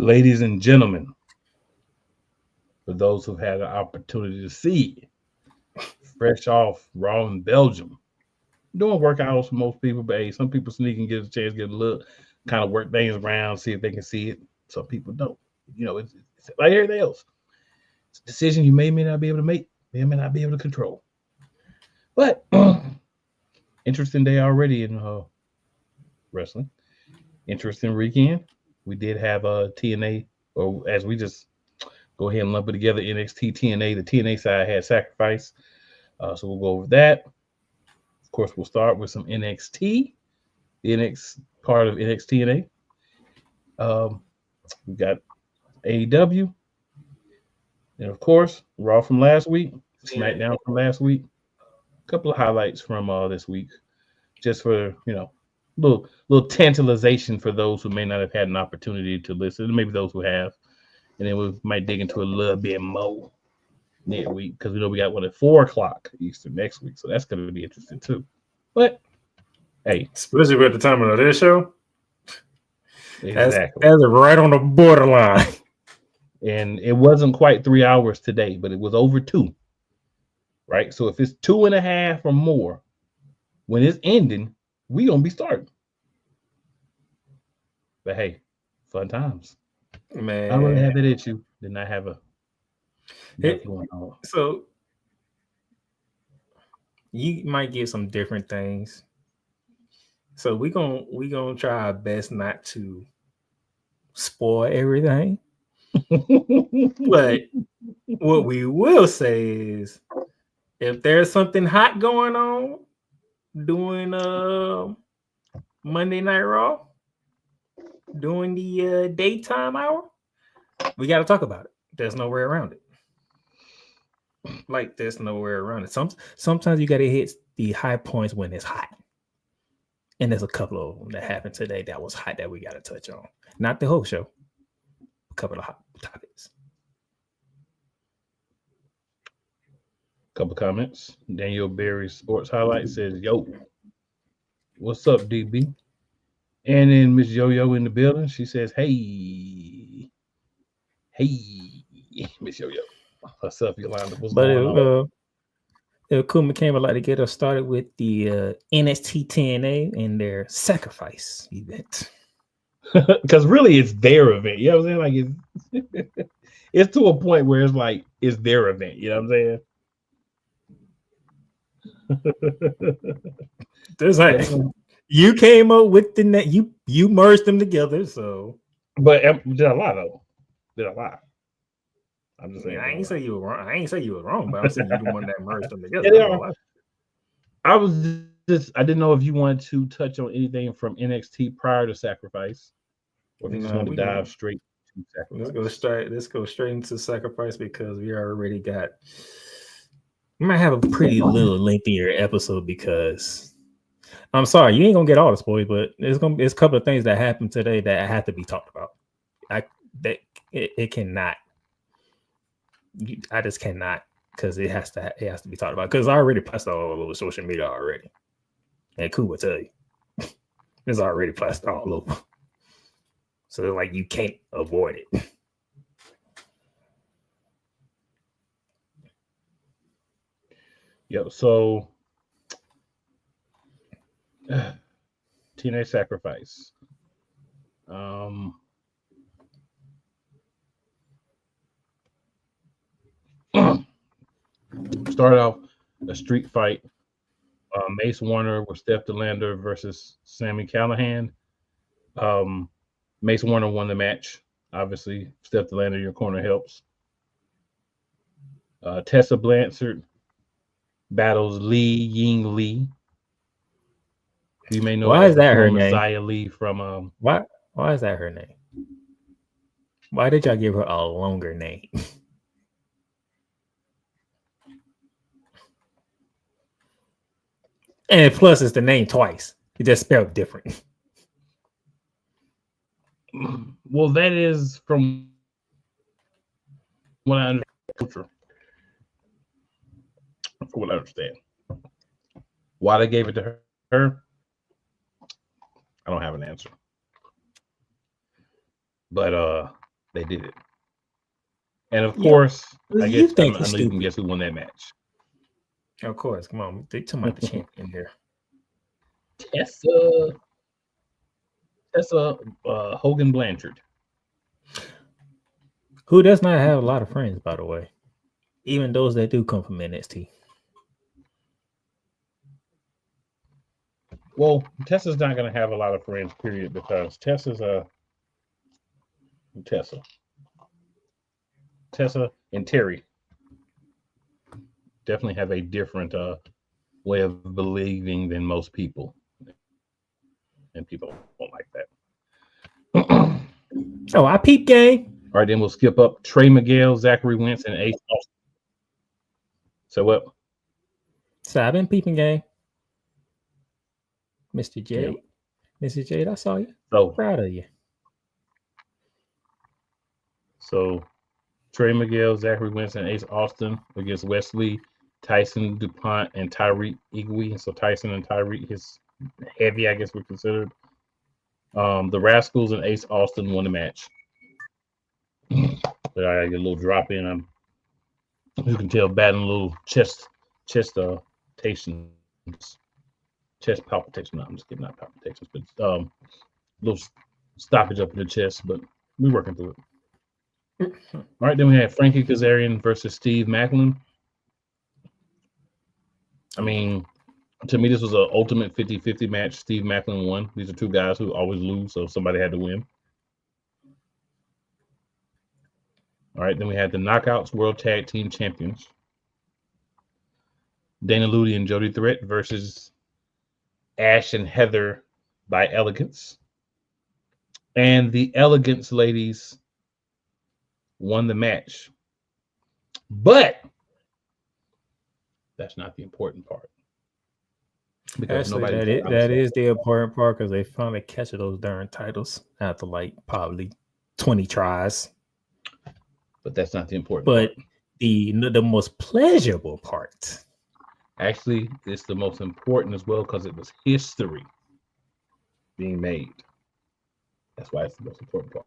Ladies and gentlemen, for those who've had an opportunity to see, fresh off Raw in Belgium, doing workouts for most people, but hey, some people sneak and get a chance, get a look, kind of work things around, see if they can see it. Some people don't. It's like everything else. It's a decision you may not be able to make, may not be able to control. But interesting day already in wrestling. Interesting weekend. We did have a TNA, or as we just go ahead and lump it together, NXT TNA. The TNA side had Sacrifice. So we'll go over that. Of course, we'll start with some NXT, the NX part of NXTNA. We got AEW. And of course, Raw from last week, Smackdown from last week. A couple of highlights from this week, just for little tantalization for those who may not have had an opportunity to listen, maybe those who have, and then we might dig into a little bit more next week because we know we got one at 4:00 Eastern next week, so that's going to be interesting too. But hey, especially at the time of this show, exactly, that's right on the borderline. And it wasn't quite 3 hours today, but it was over 2. Right, so if it's 2.5 or more, when it's ending, we gonna be starting. But hey, fun times. Man, I'd rather have that issue than I have a going on. So you might get some different things. So we gonna try our best not to spoil everything. But what we will say is, if there's something hot going on during Monday Night Raw, during the daytime hour, we got to talk about it. There's no way around it. Like, there's nowhere around it. Sometimes you got to hit the high points when it's hot. And there's a couple of them that happened today that was hot that we got to touch on. Not the whole show. A couple of hot topics. Couple comments. Daniel Berry Sports Highlight says, "Yo, what's up, DB?" And then Miss Yo-Yo in the building. She says, "Hey, Miss Yo-Yo, what's up, Yolanda? What's going on?" Kuma came, I'd like to get us started with the NXTNA and their Sacrifice event. Because really, it's their event. You know what I'm saying? Like it's to a point where it's like it's their event. You know what I'm saying? There's like you came up with the net, you merged them together. So, but did a lot though. Did a lot. I'm just saying. I ain't say you were wrong. I ain't say you were wrong, but I'm saying you're the one that merged them together. Yeah, I was I didn't know if you wanted to touch on anything from NXT prior to Sacrifice, or if you just want to dive straight to Sacrifice. Let's go straight into Sacrifice because we already got. We might have a pretty little lengthier episode because I'm sorry, you ain't gonna get all the spoilers, but it's a couple of things that happened today that have to be talked about. It cannot. I just cannot because it has to be talked about because I already posted all over social media already, and Ku will tell you it's already plastered all over. So like you can't avoid it. Yep. So, TNA Sacrifice. Started off a street fight. Mace Warner with Steph DeLander versus Sami Callihan. Mace Warner won the match. Obviously, Steph DeLander, your corner helps. Tessa Blanchard battles Li Ying Lee. You may know. Why is that her name? Messiah Lee from Why is that her name? Why did y'all give her a longer name? And plus, it's the name twice. It just spelled different. Well, that is from what I understand. From what I understand. Why they gave it to her, I don't have an answer. But They did it. And of course, I you guess think I know you can guess who won that match. Of course, come on. They talking about the champion here. Tessa Hogan Blanchard. Who does not have a lot of friends, by the way. Even those that do come from NXT. Well, Tessa's not going to have a lot of friends, period, because Tessa and Terry definitely have a different way of believing than most people. And people don't like that. Oh, I peep game. All right, then we'll skip up Trey Miguel, Zachary Wentz, and Ace Austin. So what? So I've been peeping game. Mr. Jade. Yeah. Mr. Jade, I saw you. So Proud of you. So Trey Miguel, Zachary Wentz, and Ace Austin against Wesley, Tyson DuPont, and Tyreek Igwe. And so Tyson and Tyreek is heavy, I guess we're considered. The Rascals and Ace Austin won the match. But I get a little drop in. You can tell batting a little chest palpitations. No, I'm just kidding, not palpitations, but little stoppage up in the chest. But we're working through it. All right, then we had Frankie Kazarian versus Steve Macklin. I mean, to me, this was an ultimate 50-50 match. Steve Macklin won. These are two guys who always lose, so somebody had to win. All right, then we had the Knockouts World Tag Team Champions. Dana Ludi and Jody Threat versus Ash and Heather by Elegance. And the Elegance ladies won the match. But that's not the important part. Because actually, that is the important part because they finally catch those darn titles after like probably 20 tries. But that's not the important part. But the most pleasurable part. Actually, it's the most important as well because it was history being made. That's why it's the most important part.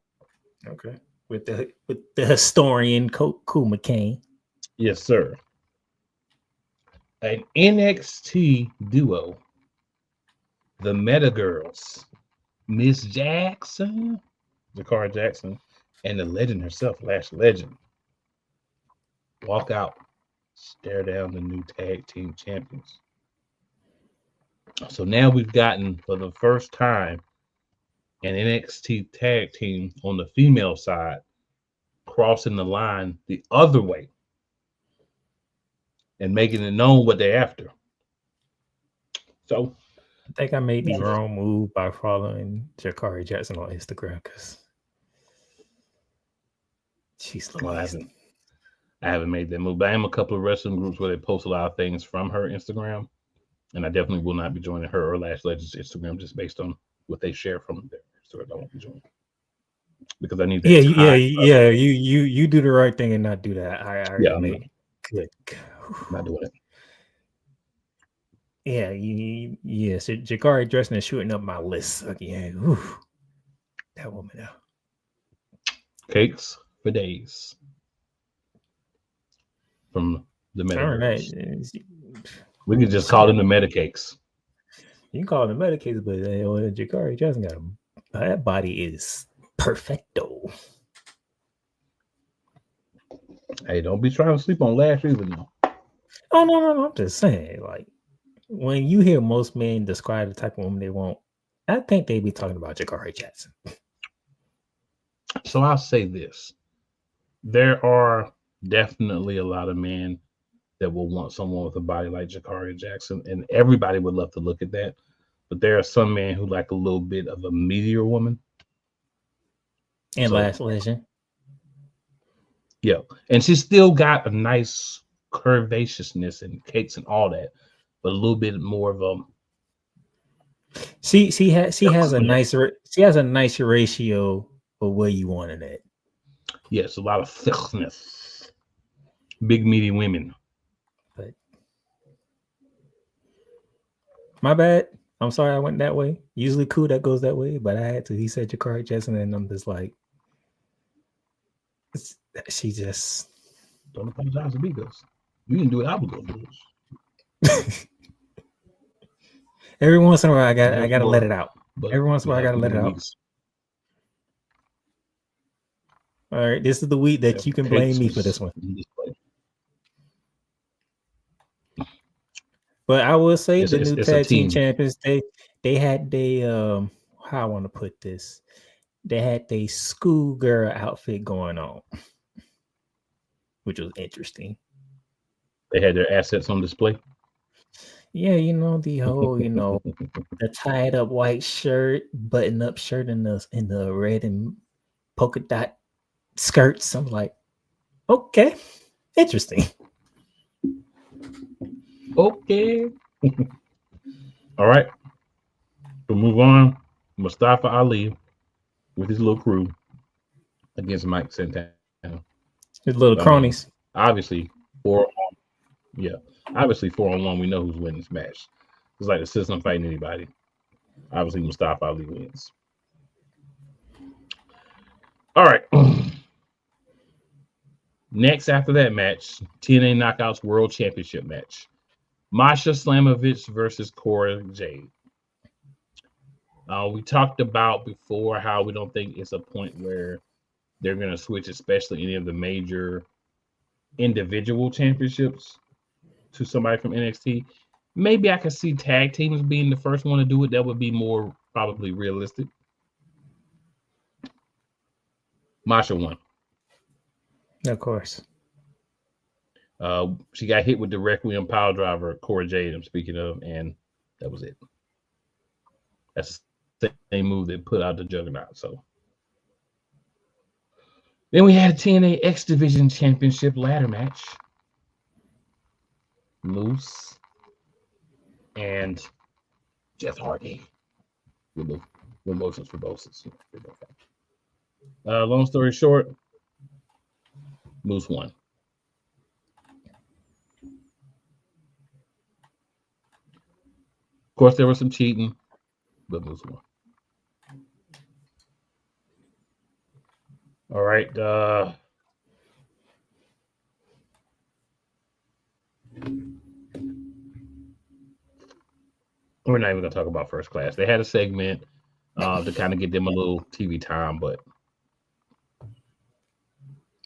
Okay. With the historian Cool McCain. Yes, sir. An NXT duo, the Meta Girls, Miss Jackson, Jakara Jackson, and the legend herself, Lash Legend, walk out, stare down the new tag team champions. So now we've gotten, for the first time, an NXT tag team on the female side crossing the line the other way and making it known what they're after. So I think I made the wrong move by following Jakari Jackson on Instagram because she's Louise. I haven't made that move, but I am a couple of wrestling groups where they post a lot of things from her Instagram, and I definitely will not be joining her or Lash Legend's Instagram just based on what they share from their Instagram. I won't be joining because I need that. You do the right thing and not do that. I already made good. Not doing it. Yeah, yes. Jakari dressing and shooting up my list again. Oof. That woman out. Cakes for days from the Meta. We can just call them the Meta Cakes. You can call them the Meta Cakes, but Jakari Jackson got that body is perfecto. Hey, don't be trying to sleep on Lash either now. Oh no! I'm just saying, like, when you hear most men describe the type of woman they want, I think they be talking about Jakari Jackson. So I'll say this. There are definitely a lot of men that will want someone with a body like Jakari Jackson, and everybody would love to look at that. But there are some men who like a little bit of a meatier woman. And Lash Legend. Yeah. And she's still got a nice curvaceousness and cakes and all that, but a little bit more of a she has a nice ratio of where you want it at. Yes, a lot of thickness. Big meaty women. But my bad. I'm sorry I went that way. Usually cool that goes that way, but I had to. He said Jakari Jackson, and I'm just like, She just don't apologize to me because you didn't do it. I was gonna do it. every once in a while I gotta let it out. Every once in a while I gotta let it out. All right, this is the week that you can blame me for this one. But I will say the new tag team champions, they had how I want to put this. They had their schoolgirl outfit going on, which was interesting. They had their assets on display. Yeah, the whole, the tied up white shirt, button up shirt in the red and polka dot skirts. I'm like, okay, interesting. Okay. All right. We'll move on. Mustafa Ali with his little crew against Mike Santana. His little cronies. Obviously, 4-on-1. Yeah. Obviously, 4-on-1. We know who's winning this match. It's like the system fighting anybody. Obviously, Mustafa Ali wins. All right. Next, after that match, TNA Knockouts World Championship match. Masha Slamovich versus Cora Jade. We talked about before how we don't think it's a point where they're going to switch, especially any of the major individual championships, to somebody from NXT. Maybe I could see tag teams being the first one to do it. That would be more probably realistic. Masha won. Of course. She got hit with the Requiem Power Driver, Cora Jade, I'm speaking of, and that was it. That's the same move that put out the Juggernaut. So then we had a TNA X Division Championship ladder match. Moose and Jeff Hardy with motions for bosses. Long story short, Moose won. Of course, there was some cheating, but Moose won. All right. We're not even going to talk about First Class. They had a segment to kind of get them a little TV time, but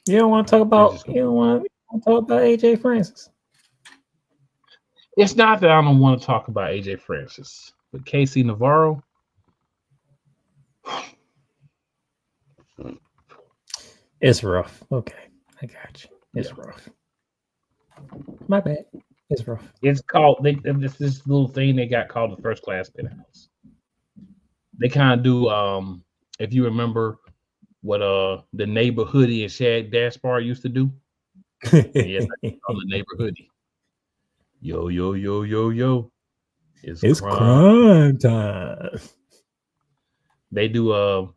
you don't want to talk about AJ Francis. It's not that I don't want to talk about AJ Francis, but Casey Navarro. It's rough. Okay, I got you. It's rough. My bad. It's rough. It's called this little thing they got called the First Class Penthouse. They kind of do if you remember what the neighborhoodie and Shad Gaspar used to do. Yes, I call the neighborhoodie. Yo, yo, yo, yo, yo. It's crime time. They do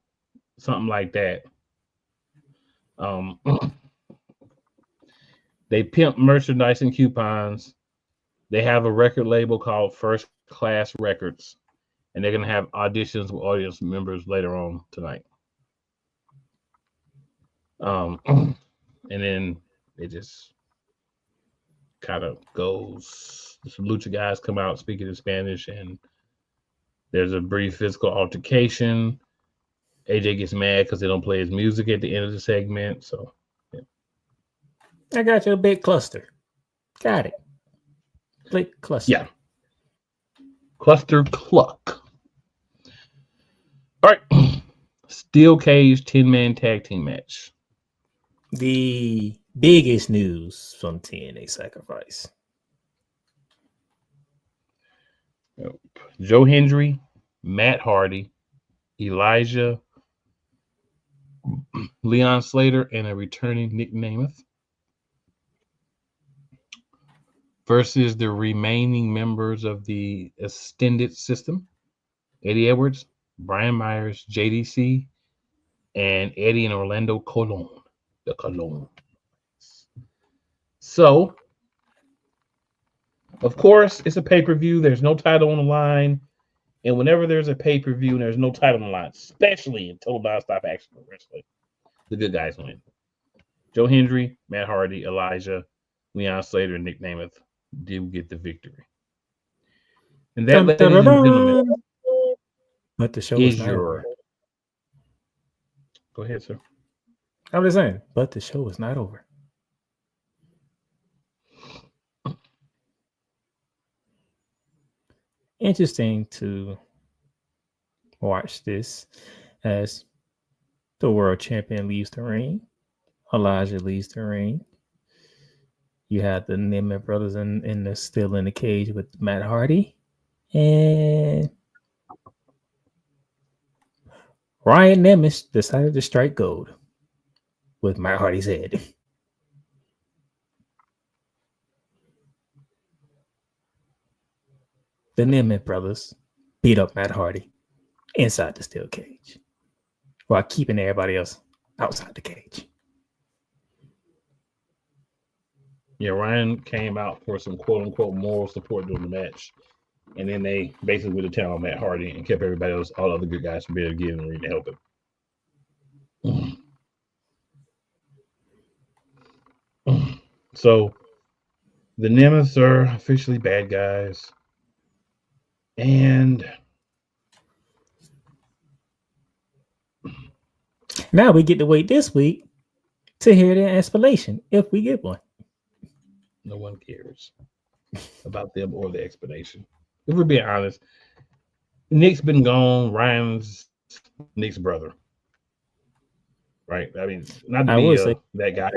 something like that. They pimp merchandise and coupons. They have a record label called First Class Records, and they're going to have auditions with audience members later on tonight. And then it just kind of goes. Some lucha guys come out speaking in Spanish, and there's a brief physical altercation. AJ gets mad because they don't play his music at the end of the segment. So, yeah. I got you a big cluster. Got it. Big cluster. Yeah. Cluster cluck. All right. Steel cage 10-man tag team match. The biggest news from TNA Sacrifice. Joe Hendry, Matt Hardy, Elijah, Leon Slater, and a returning Nick Namath versus the remaining members of the extended system: Eddie Edwards, Brian Myers, JDC, and Eddie and Orlando Colon. The Colon. So, of course, it's a pay-per-view. There's no title on the line. And whenever there's a pay-per-view and there's no title on the line, especially in Total Nonstop Action Wrestling, the good guys win. Joe Hendry, Matt Hardy, Elijah, Leon Slater, and Nick Namath did get the victory. And that, ladies and gentlemen, but the show is is not your. over. Go ahead, sir. I'm just saying, but the show is not over. Interesting to watch this as the world champion leaves the ring. Elijah leaves the ring. You have the Nemeth brothers still in the cage with Matt Hardy. And Ryan Nemeth decided to strike gold with Matt Hardy's head. The Nemeth brothers beat up Matt Hardy inside the steel cage while keeping everybody else outside the cage. Yeah, Ryan came out for some quote unquote moral support during the match. And then they basically went to town on Matt Hardy and kept everybody else, all the other good guys, from being able to get in the ring to help him. So the Nemeths are officially bad guys. And now we get to wait this week to hear their explanation, if we get one. No one cares about them or the explanation. If we're being honest, Nick's been gone. Ryan's Nick's brother. Right? I mean, not to be that guy.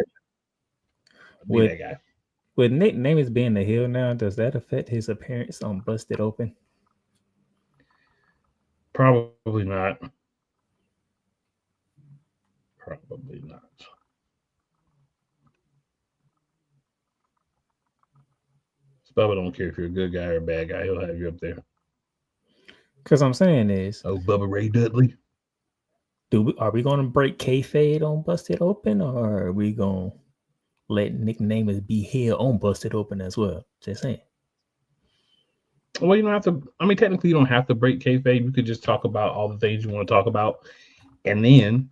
Be that guy. With Nick Namath being the heel now, does that affect his appearance on Busted Open? Probably not. Probably not. Bubba don't care if you're a good guy or a bad guy. He'll have you up there. Because I'm saying is, oh, Bubba Ray Dudley. Are we going to break kayfabe on Busted Open, or are we going to let Nick Namath be here on Busted Open as well? Just saying. Well, you don't have to. I mean, technically, you don't have to break kayfabe. You could just talk about all the things you want to talk about, and then,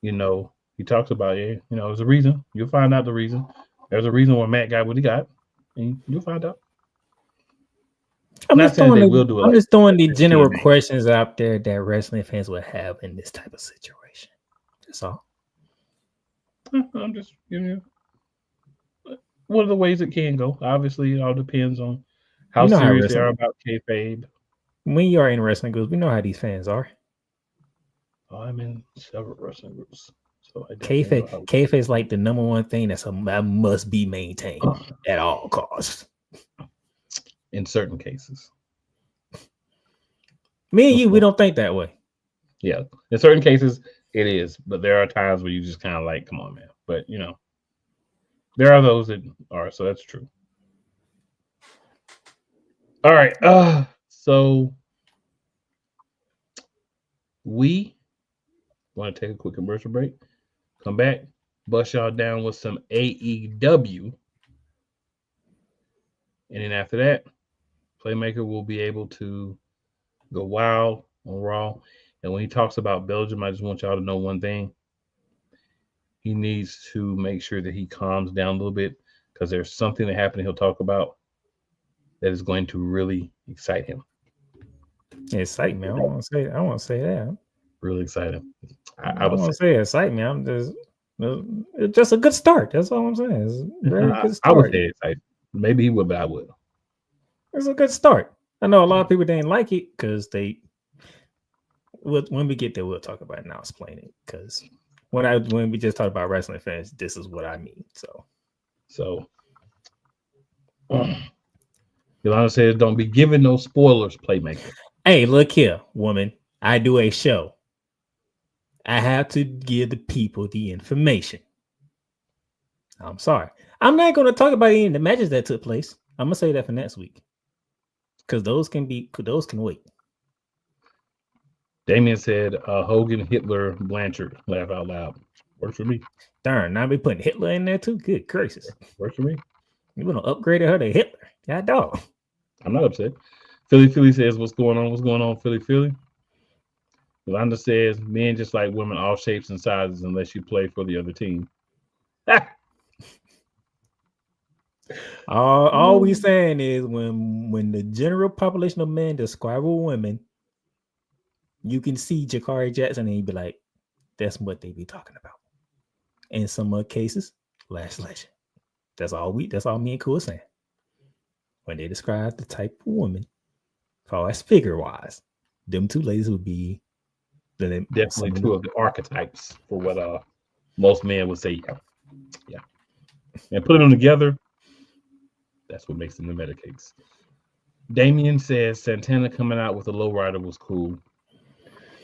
he talks about it. There's a reason. You'll find out the reason. There's a reason why Matt got what he got, and you'll find out. I'm just throwing the general questions out there that wrestling fans would have in this type of situation. That's all. I'm just giving you one of the ways it can go. Obviously, it all depends on how serious they are about kayfabe. When you are in wrestling groups, we know how these fans are. Oh, I'm in several wrestling groups. So kayfabe is like the number one thing that must be maintained at all costs. In certain cases. Me and you, we don't think that way. Yeah. In certain cases, it is. But there are times where you just kind of like, come on, man. But, there are those that are. So that's true. All right. So we want to take a quick commercial break. Come back. Bust y'all down with some AEW. And then after that, Playmaker will be able to go wild on Raw. And when he talks about Belgium, I just want y'all to know one thing. He needs to make sure that he calms down a little bit, because there's something that happened he'll talk about that is going to really excite him. Excite me. I don't want to say that. Really exciting. I don't want to say excite me. It's just a good start. That's all I'm saying. It's a very good start. I would say exciting. Maybe he would, but I would. It's a good start. I know a lot of people didn't like it because when we get there, we'll talk about it and I'll explain it. Because when we just talk about wrestling fans, this is what I mean. So Yolanda says, don't be giving no spoilers, Playmaker. Hey, look here, woman. I do a show. I have to give the people the information. I'm sorry. I'm not going to talk about any of the matches that took place. I'm going to say that for next week. Because those can wait. Damien said, Hogan, Hitler, Blanchard. Laugh out loud. Works for me. Darn, now we putting Hitler in there too? Good gracious. Works for me. You want to upgrade her to Hitler? God dog. I'm not upset. Philly says, what's going on? What's going on, Philly? Yolanda says, men just like women, all shapes and sizes, unless you play for the other team. All we saying is when the general population of men describe women, you can see Jakari Jackson and you be like, that's what they be talking about. In some other cases, Lash Legend. That's all me and Cool saying. When they describe the type of woman, as far as figure wise, them two ladies would be definitely two of the archetypes for what most men would say. Yeah. And putting them together, that's what makes them the Medicates. Damien says Santana coming out with a lowrider was cool.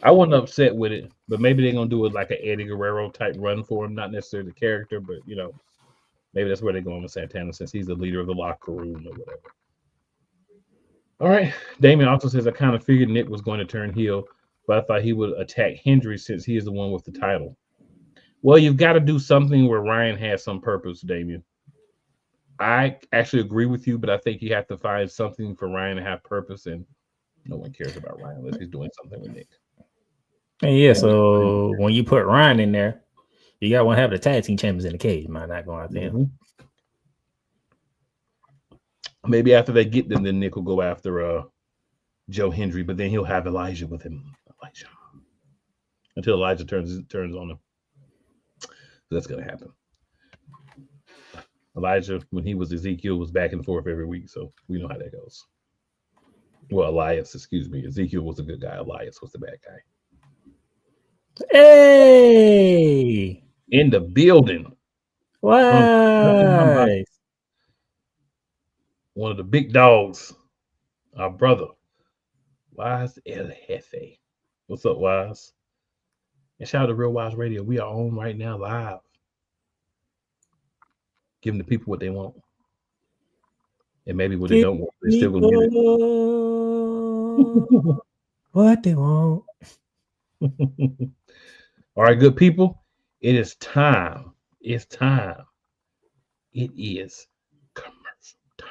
I wasn't upset with it, but maybe they're gonna do it like an Eddie Guerrero type run for him, not necessarily the character, but maybe that's where they're going with Santana since he's the leader of the locker room or whatever. All right. Damien also says I kind of figured Nick was going to turn heel, but I thought he would attack Hendry since he is the one with the title. Well, you've got to do something where Ryan has some purpose, Damien. I actually agree with you, but I think you have to find something for Ryan to have purpose, and no one cares about Ryan unless he's doing something with Nick. And yeah, so when you put Ryan in there, you got to have the tag team champions in the cage. Might not go out there. Mm-hmm. Maybe after they get them, then Nick will go after Joe Hendry, but then he'll have Elijah with him. Until Elijah turns on him. So that's going to happen. Elijah, when he was Ezekiel, was back and forth every week, so we know how that goes. Well, Elias, excuse me. Ezekiel was a good guy. Elias was the bad guy. Hey! In the building. Why? One of the big dogs, our brother, Wise El Jefe. What's up, Wise? And shout out to Real Wise Radio. We are on right now live. Giving the people what they want. And maybe what they don't want. They're still going to get it. What they want. All right, good people. It is time. It's time. It is commercial time.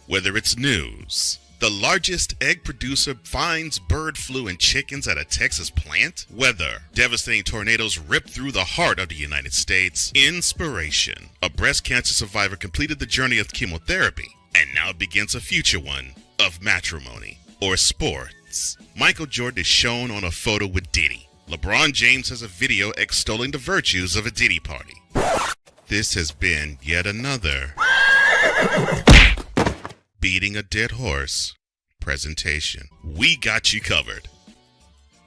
Whether it's news, the largest egg producer finds bird flu in chickens at a Texas plant, weather, devastating tornadoes rip through the heart of the United States, inspiration, a breast cancer survivor completed the journey of chemotherapy and now begins a future one of matrimony or sports. Michael Jordan is shown on a photo with Diddy. LeBron James has a video extolling the virtues of a Diddy party. This has been yet another beating a dead horse presentation. We got you covered.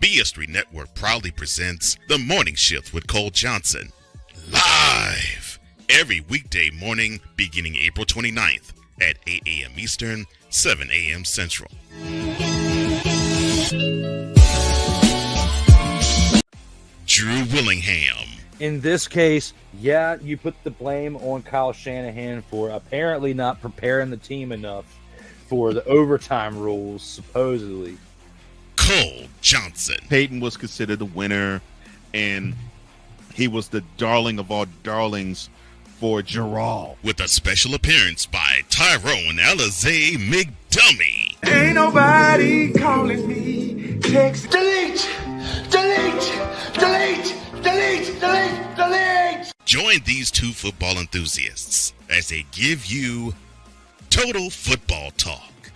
BS3 Network proudly presents The Morning Shift with Cole Johnson, live every weekday morning beginning April 29th at 8 a.m. Eastern, 7 a.m. Central. Drew Willingham. In this case, yeah, you put the blame on Kyle Shanahan for apparently not preparing the team enough for the overtime rules, supposedly. Cole Johnson. Peyton was considered the winner, and he was the darling of all darlings for Gerald. With a special appearance by Tyrone Alizé McDummy. Ain't nobody calling me. Text. Delete! Join these two football enthusiasts as they give you Total Football Talk.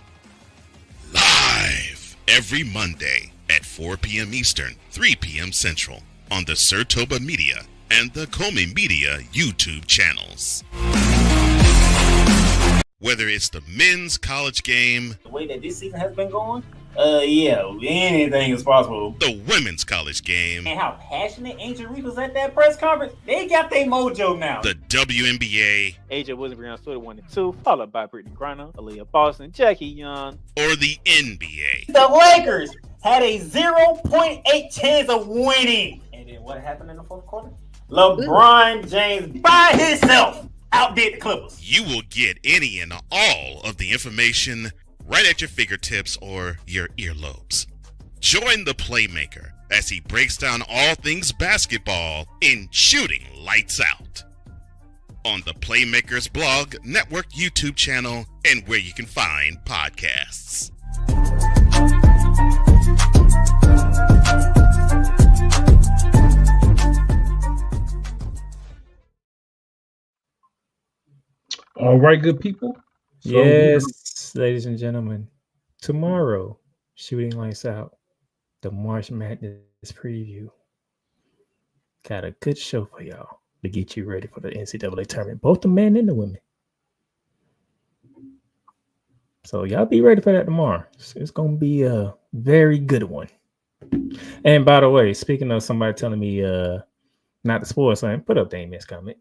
Live every Monday at 4 p.m. Eastern, 3 p.m. Central on the Sertoba Media and the Comey Media YouTube channels. Whether it's the men's college game, The way that this season has been going, yeah, anything is possible. the women's college game, And how passionate Angel Reese was at that press conference, they got their mojo now. the WNBA, AJ Wilson Brown stood 1-2, followed by Brittany Griner, Aaliyah Boston, Jackie Young. or the NBA. The Lakers had a 0.8 chance of winning. And then what happened in the fourth quarter? LeBron James by himself outdid the Clippers. You will get any and all of the information right at your fingertips or your earlobes. Join the Playmaker as he breaks down all things basketball in Shooting Lights Out on the Playmakers blog, network, YouTube channel, and where you can find podcasts. All right, good people. So yes, ladies and gentlemen, tomorrow, Shooting Lights Out, the March Madness preview. Got a good show for y'all to get you ready for the NCAA tournament, both the men and the women. So y'all be ready for that tomorrow. It's going to be a very good one. And by the way, speaking of somebody telling me not to spoil something, put up Damien's comment.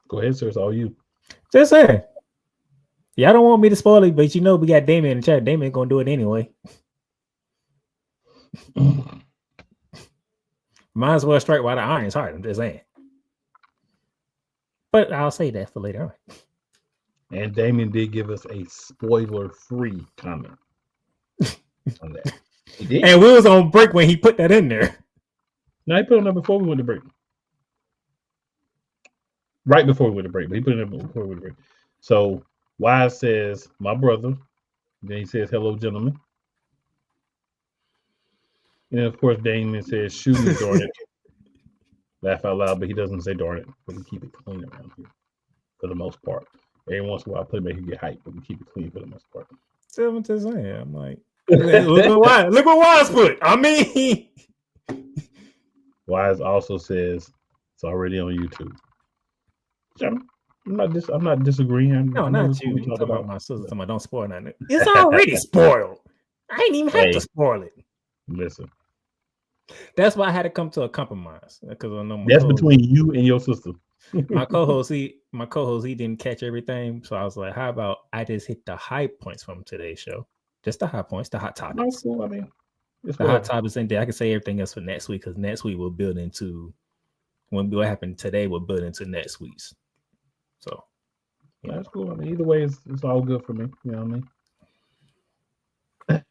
go ahead, sir. It's all you. Just saying. Y'all don't want me to spoil it, but you know we got Damien in the chat. Damien gonna do it anyway. Might as well strike while the iron's hot. I'm just saying. But I'll say that for later on. And Damien did give us a spoiler-free comment on that. He did. And we was on break when he put that in there. No, he put it on there before we went to break. Right before we went to break, but he put it in there before we went to break. So Wise says, my brother. Then he says, hello, gentlemen. And of course, Damien says, shoot me, darn it. Laugh out loud, but he doesn't say darn it. But we keep it clean around here for the most part. Every once in a while, I play make it get hype, but we keep it clean for the most part. So I'm just saying, I'm like, look what Wise put. I mean, Wise also says it's already on YouTube. I'm not disagreeing. no, I not what you. we You talk talking about my sister? Talking about don't spoil nothing. It's already spoiled. I ain't even have to spoil it. Listen, that's why I had to come to a compromise because I know that's between you and your sister. my co-host, he didn't catch everything, so I was like, "How about I just hit the high points from today's show? Just the high points, the hot topics. That's cool. I mean, the hot topics, and I can say everything else for next week because next week we'll build into what happened today. We'll build into next week's. So that's cool. I mean, either way, it's all good for me. You know what I mean?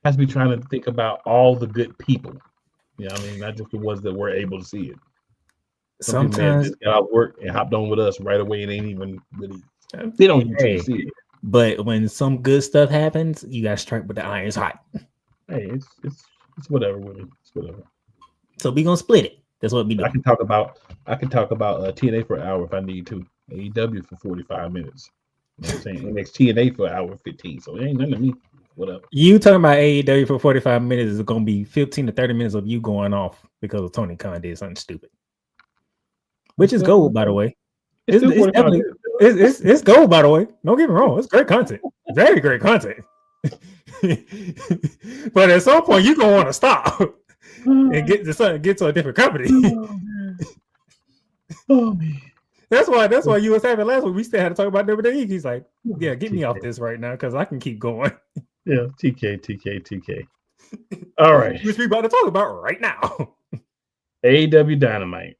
Has to be trying to think about all the good people. You know what I mean? Not just the ones that were able to see it. Sometimes just got out of work and hopped on with us right away and ain't even really they don't usually see it. But when some good stuff happens, you gotta strike with the iron's hot. Hey, it's whatever with me. It's whatever. So we gonna split it. That's what we do. I can talk about TNA for an hour if I need to. AEW for 45 minutes. You know what I'm saying? NXTNA for an hour 15. So it ain't nothing to me. Whatever. You talking about AEW for 45 minutes is gonna be 15 to 30 minutes of you going off because of Tony Khan did something stupid. Which is gold, by the way. It's gold, by the way. Don't get me wrong. It's great content. Very great content. But at some point, you're going to want to stop and get to a different company. Oh, man. That's why you was having last week. We still had to talk about WWE. He's like, yeah, get me off this right now because I can keep going. Yeah, TK. All right. Which we about to talk about right now. AEW Dynamite.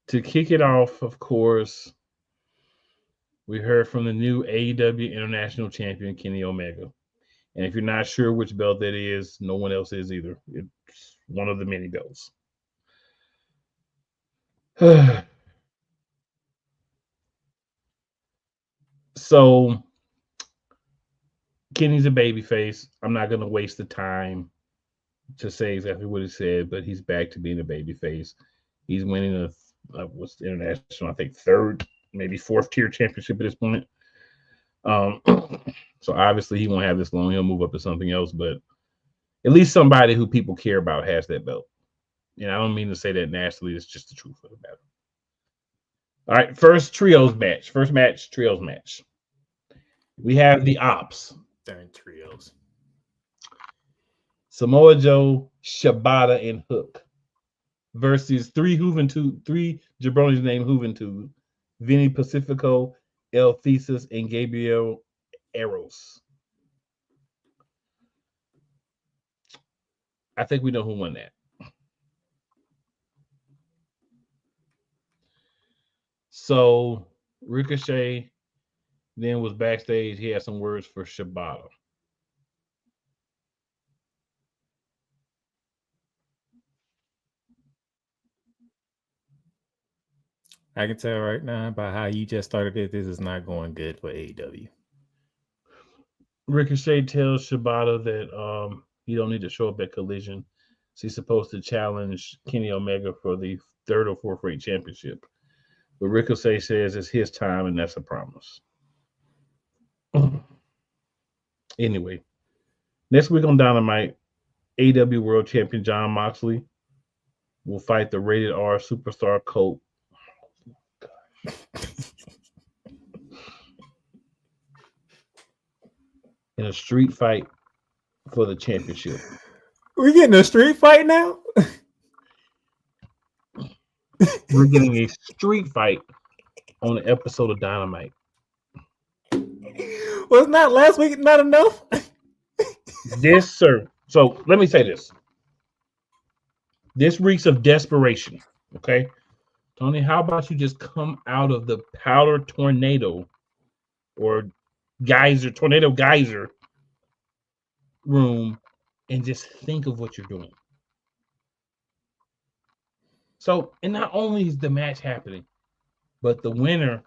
To kick it off, of course, we heard from the new AEW International Champion, Kenny Omega. And if you're not sure which belt that is, no one else is either. It's one of the many belts. So, Kenny's a babyface. I'm not going to waste the time to say exactly what he said, but he's back to being a babyface. He's winning what's the international, I think, third, maybe fourth tier championship at this point. So obviously he won't have this long. He'll move up to something else, but at least somebody who people care about has that belt. And I don't mean to say that nastily. It's just the truth of the matter. All right, first trios match. We have the Ops. They're in trios. Samoa Joe, Shibata, and Hook versus three jabronis named Juventud, Vinny Pacifico, El Thesis, and Gabriel Eros. I think we know who won that. So Ricochet then was backstage. He had some words for Shibata. I can tell right now by how you just started it, this is not going good for AEW. Ricochet tells Shibata that he don't need to show up at Collision. So he's supposed to challenge Kenny Omega for the 3rd or 4th rate championship. But Ricochet says it's his time, and that's a promise. Anyway, next week on Dynamite, AEW World Champion Jon Moxley will fight the rated R superstar Colt. In a street fight for the championship. We're getting a street fight now? We're getting a street fight on an episode of Dynamite. Was not last week not enough? This, sir. So let me say this. This reeks of desperation. Okay. Tony, how about you just come out of the powder tornado or tornado geyser room and just think of what you're doing. So, and not only is the match happening, but the winner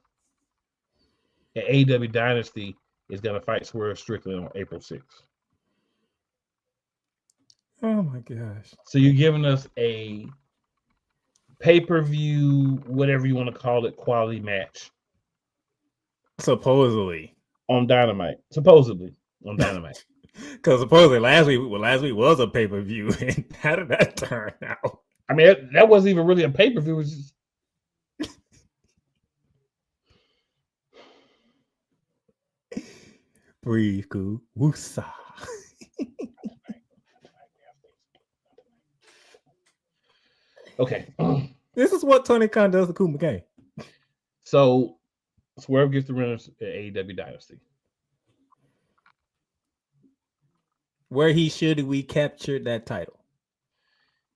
at AEW Dynasty is going to fight Swerve Strickland on April 6th. Oh my gosh. So you're giving us a pay-per-view, whatever you want to call it, quality match. Supposedly. On Dynamite. Supposedly on Dynamite. Because supposedly last week was a pay-per-view. And how did that turn out? I mean, that wasn't even really a pay-per-view. It was just... Breathe, cool. Woosa. Okay. This is what Tony Khan does to Kuma Game. So Swerve gets the winners at AEW Dynasty. Where should we capture that title?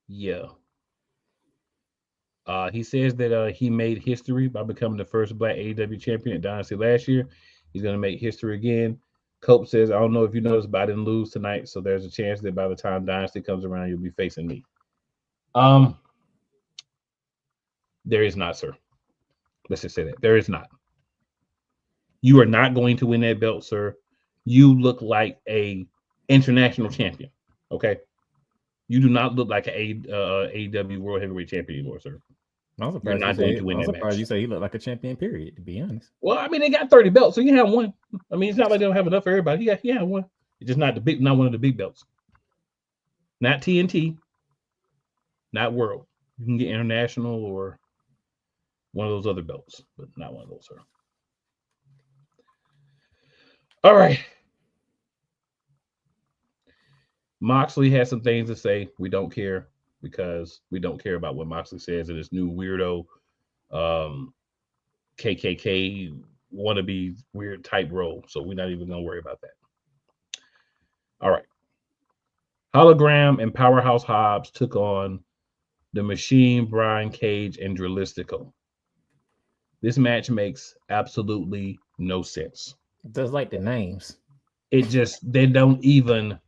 Yeah. He says that he made history by becoming the first Black AEW champion at Dynasty last year. He's going to make history again. Cope says, I don't know if you noticed, but I didn't lose tonight, so there's a chance that by the time Dynasty comes around, you'll be facing me. There is not, sir. Let's just say that. There is not. You are not going to win that belt, sir. You look like a international champion, okay? You do not look like an AEW World Heavyweight Champion anymore, sir. You're not going to win that match. You say he looked like a champion, period, to be honest. Well, I mean, they got 30 belts, so you have one. I mean, it's not like they don't have enough for everybody. He had one. It's just not one of the big belts. Not TNT. Not World. You can get international or one of those other belts, but not one of those, sir. All right. Moxley has some things to say. We don't care because we don't care about what Moxley says in his new weirdo KKK wannabe weird type role. So we're not even going to worry about that. All right. Hologram and Powerhouse Hobbs took on the Machine, Brian Cage, and Drilistico. This match makes absolutely no sense. Just like the names. They don't even.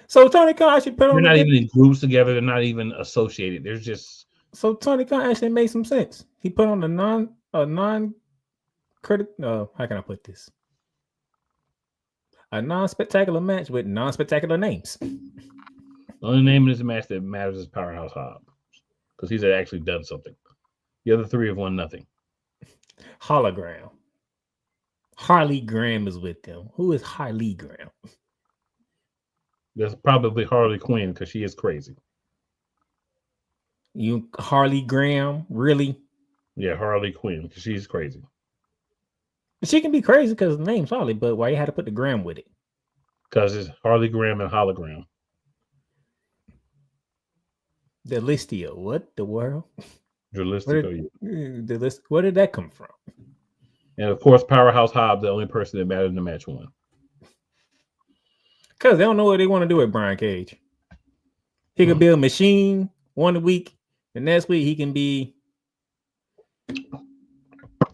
So Tony Khan actually put on. They're not even in groups together. They're not even associated. There's just. So Tony Khan actually made some sense. He put on a non-critic. How can I put this? A non-spectacular match with non-spectacular names. The only name in this match that matters is Powerhouse Hobbs because he's actually done something. The other three have won nothing. Hologram. Harley Graham is with them. Who is Harley Graham? That's probably Harley Quinn because she is crazy. You Harley Graham, really? Yeah, Harley Quinn because she's crazy. She can be crazy because the name's Harley, but why you had to put the Graham with it? Because it's Harley Graham and Hologram. Delistia, what the world? Drilistico. Where did that come from? And of course, Powerhouse Hobbs, the only person that mattered in the match, won. Because they don't know what they want to do with Brian Cage. He could be a machine one week, the next week he can be.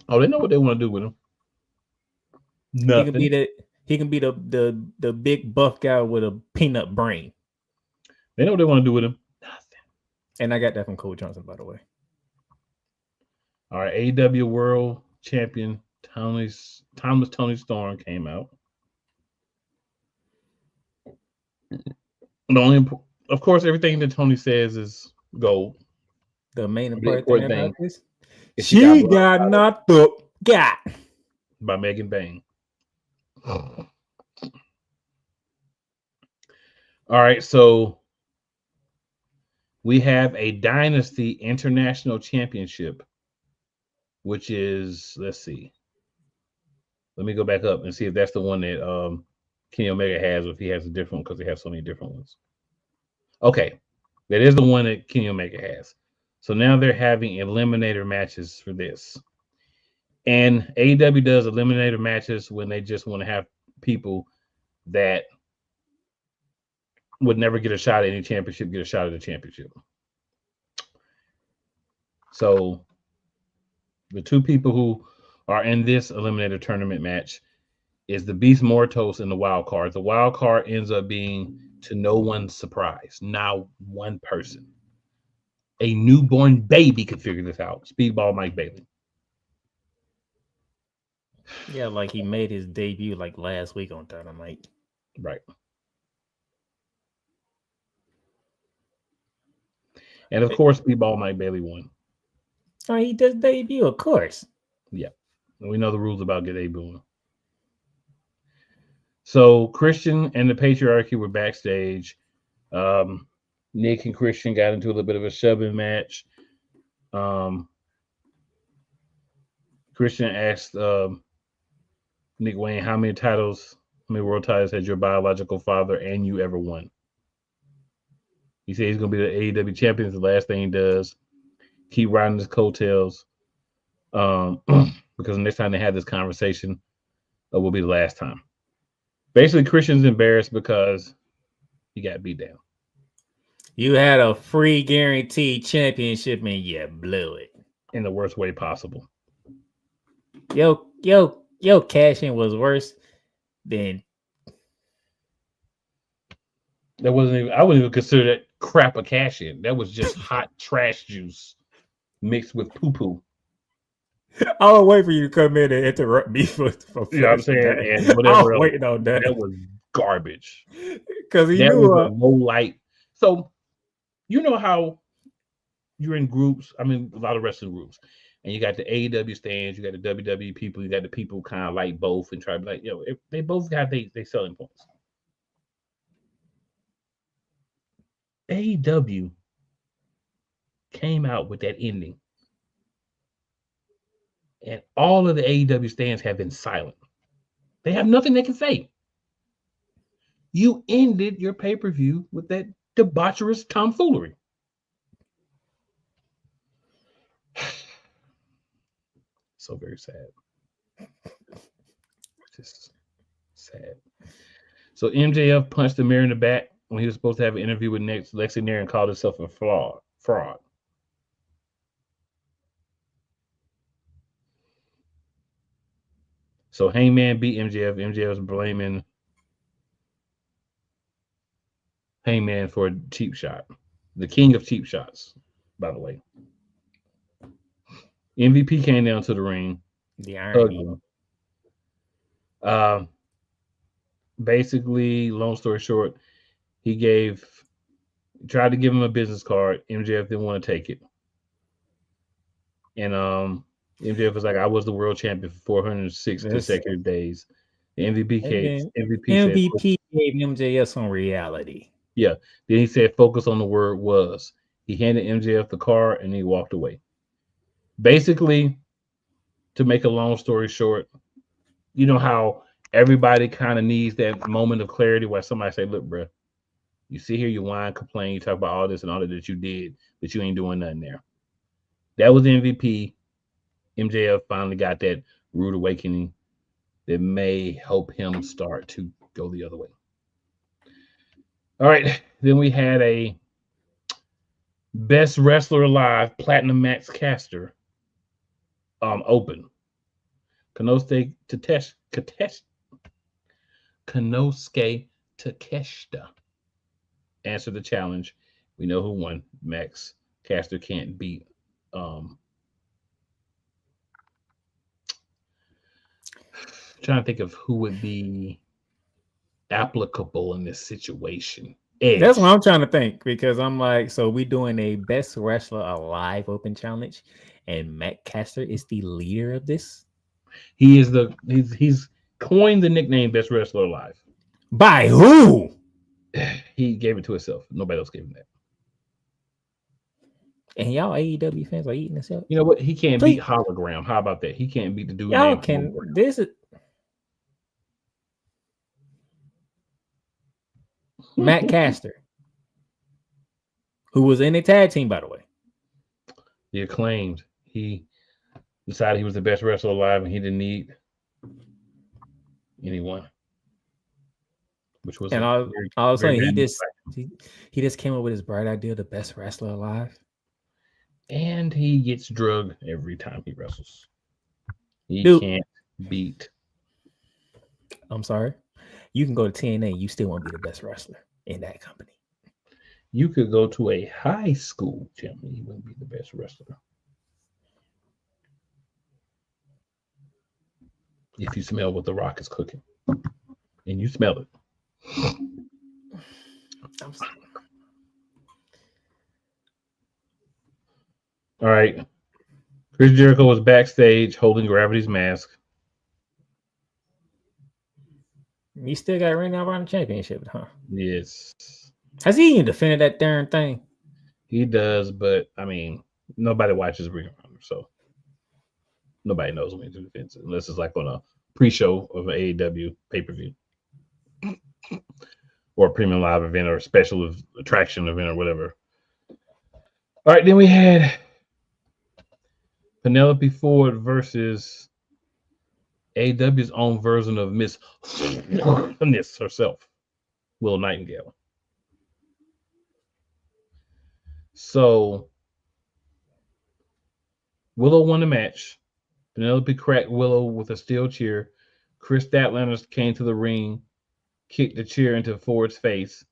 Oh, they know what they want to do with him. Nothing. He can be the big buff guy with a peanut brain. They know what they want to do with him. Nothing. And I got that from Cole Johnson, by the way. All right, AEW World Champion Thomas Tony Storm came out. The only, of course, everything that Tony says is gold. The main The important important thing about thing this, is she blocked got knocked up. God. by Megan Bain. All right, so we have a Dynasty International Championship, which is, let's see. Let me go back up and see if that's the one that Kenny Omega has, or if he has a different one, because they have so many different ones. Okay, that is the one that Kenny Omega has. So now they're having eliminator matches for this. And AEW does eliminator matches when they just want to have people that would never get a shot at any championship get a shot at the championship. So the two people who are in this eliminator tournament match is the Beast Mortos and the wild card. The wild card ends up being, to no one's surprise, now one person. A newborn baby could figure this out. Speedball Mike Bailey. Yeah, like he made his debut like last week on Dynamite. Right. And of course, Speedball Mike Bailey won. Oh, he does debut, of course. Yeah. And we know the rules about get debuting. So Christian and the Patriarchy were backstage. Nick and Christian got into a little bit of a shoving match. Christian asked Nick Wayne, how many world titles has your biological father and you ever won? He said he's going to be the AEW champion. It's the last thing he does. Keep riding his coattails. Because the next time they have this conversation, will be the last time. Basically, Christian's embarrassed because he got beat down. You had a free guaranteed championship and you blew it. In the worst way possible. Yo, cash-in was worse than... That wasn't even, I wouldn't even consider that crap a cash-in. That was just hot trash juice mixed with poo-poo. I was waiting for you to come in and interrupt me for you know what I'm saying? That. And whatever I was waiting on that. That was garbage. Because he that knew was a low light. So you know how you're in groups, I mean a lot of wrestling groups, and you got the AEW stands, you got the WWE people, you got the people who kind of like both and try to be like, if they both got they selling points. AEW came out with that ending. And all of the AEW stands have been silent. They have nothing they can say. You ended your pay-per-view with that debaucherous tomfoolery. So very sad. Just sad. So MJF punched the mirror in the back when he was supposed to have an interview with Lexi Nair and called himself a fraud. So Hangman beat MJF. MJF was blaming Hangman for a cheap shot. The king of cheap shots, by the way. MVP came down to the ring. The irony. Basically, long story short, he tried to give him a business card. MJF didn't want to take it. And MJF was like, I was the world champion for 406 consecutive days. The MVP gave MJF some reality. Yeah. Then he said, focus on the word was. He handed MJF the card and he walked away. Basically, to make a long story short, you know how everybody kind of needs that moment of clarity where somebody say, look, bro, you sit here, you whine, complain, you talk about all this and all that you did, but you ain't doing nothing there. That was MVP. MJF finally got that rude awakening that may help him start to go the other way. All right. Then we had a Best Wrestler Alive Platinum Max Caster open. Konosuke Takeshita answered the challenge. We know who won. Max Caster can't beat trying to think of who would be applicable in this situation. Edge. That's what I'm trying to think, because I'm like, so we doing a best wrestler alive open challenge, and Matt Caster is the leader of this. He is he's coined the nickname best wrestler alive. By who? He gave it to himself. Nobody else gave him that. And y'all AEW fans are eating this up. You know what? He can't beat Hologram. How about that? He can't beat the dude. Y'all can. Hologram. This is Matt Caster, who was in a tag team, by the way. The Acclaimed. He decided he was the best wrestler alive, and he didn't need anyone. Which was, and all of a sudden he just came up with his bright idea, the best wrestler alive. And he gets drugged every time he wrestles. He can't beat. I'm sorry. You can go to TNA, you still won't be the best wrestler in that company. You could go to a high school gym and you wouldn't be the best wrestler. If you smell what The Rock is cooking. And you smell it. All right. Chris Jericho was backstage holding Gravity's mask. He still got Ring of Honor championship, huh? Yes. Has he even defended that darn thing? He does, but I mean, nobody watches Ring of Honor, so nobody knows when he defends it, unless it's like on a pre-show of an AEW pay-per-view. Or a premium live event or a special attraction event or whatever. All right, then we had Penelope Ford versus AEW's own version of Miss herself, Willow Nightingale. So Willow won the match. Penelope cracked Willow with a steel chair. Chris Statlander came to the ring, kicked the chair into Ford's face.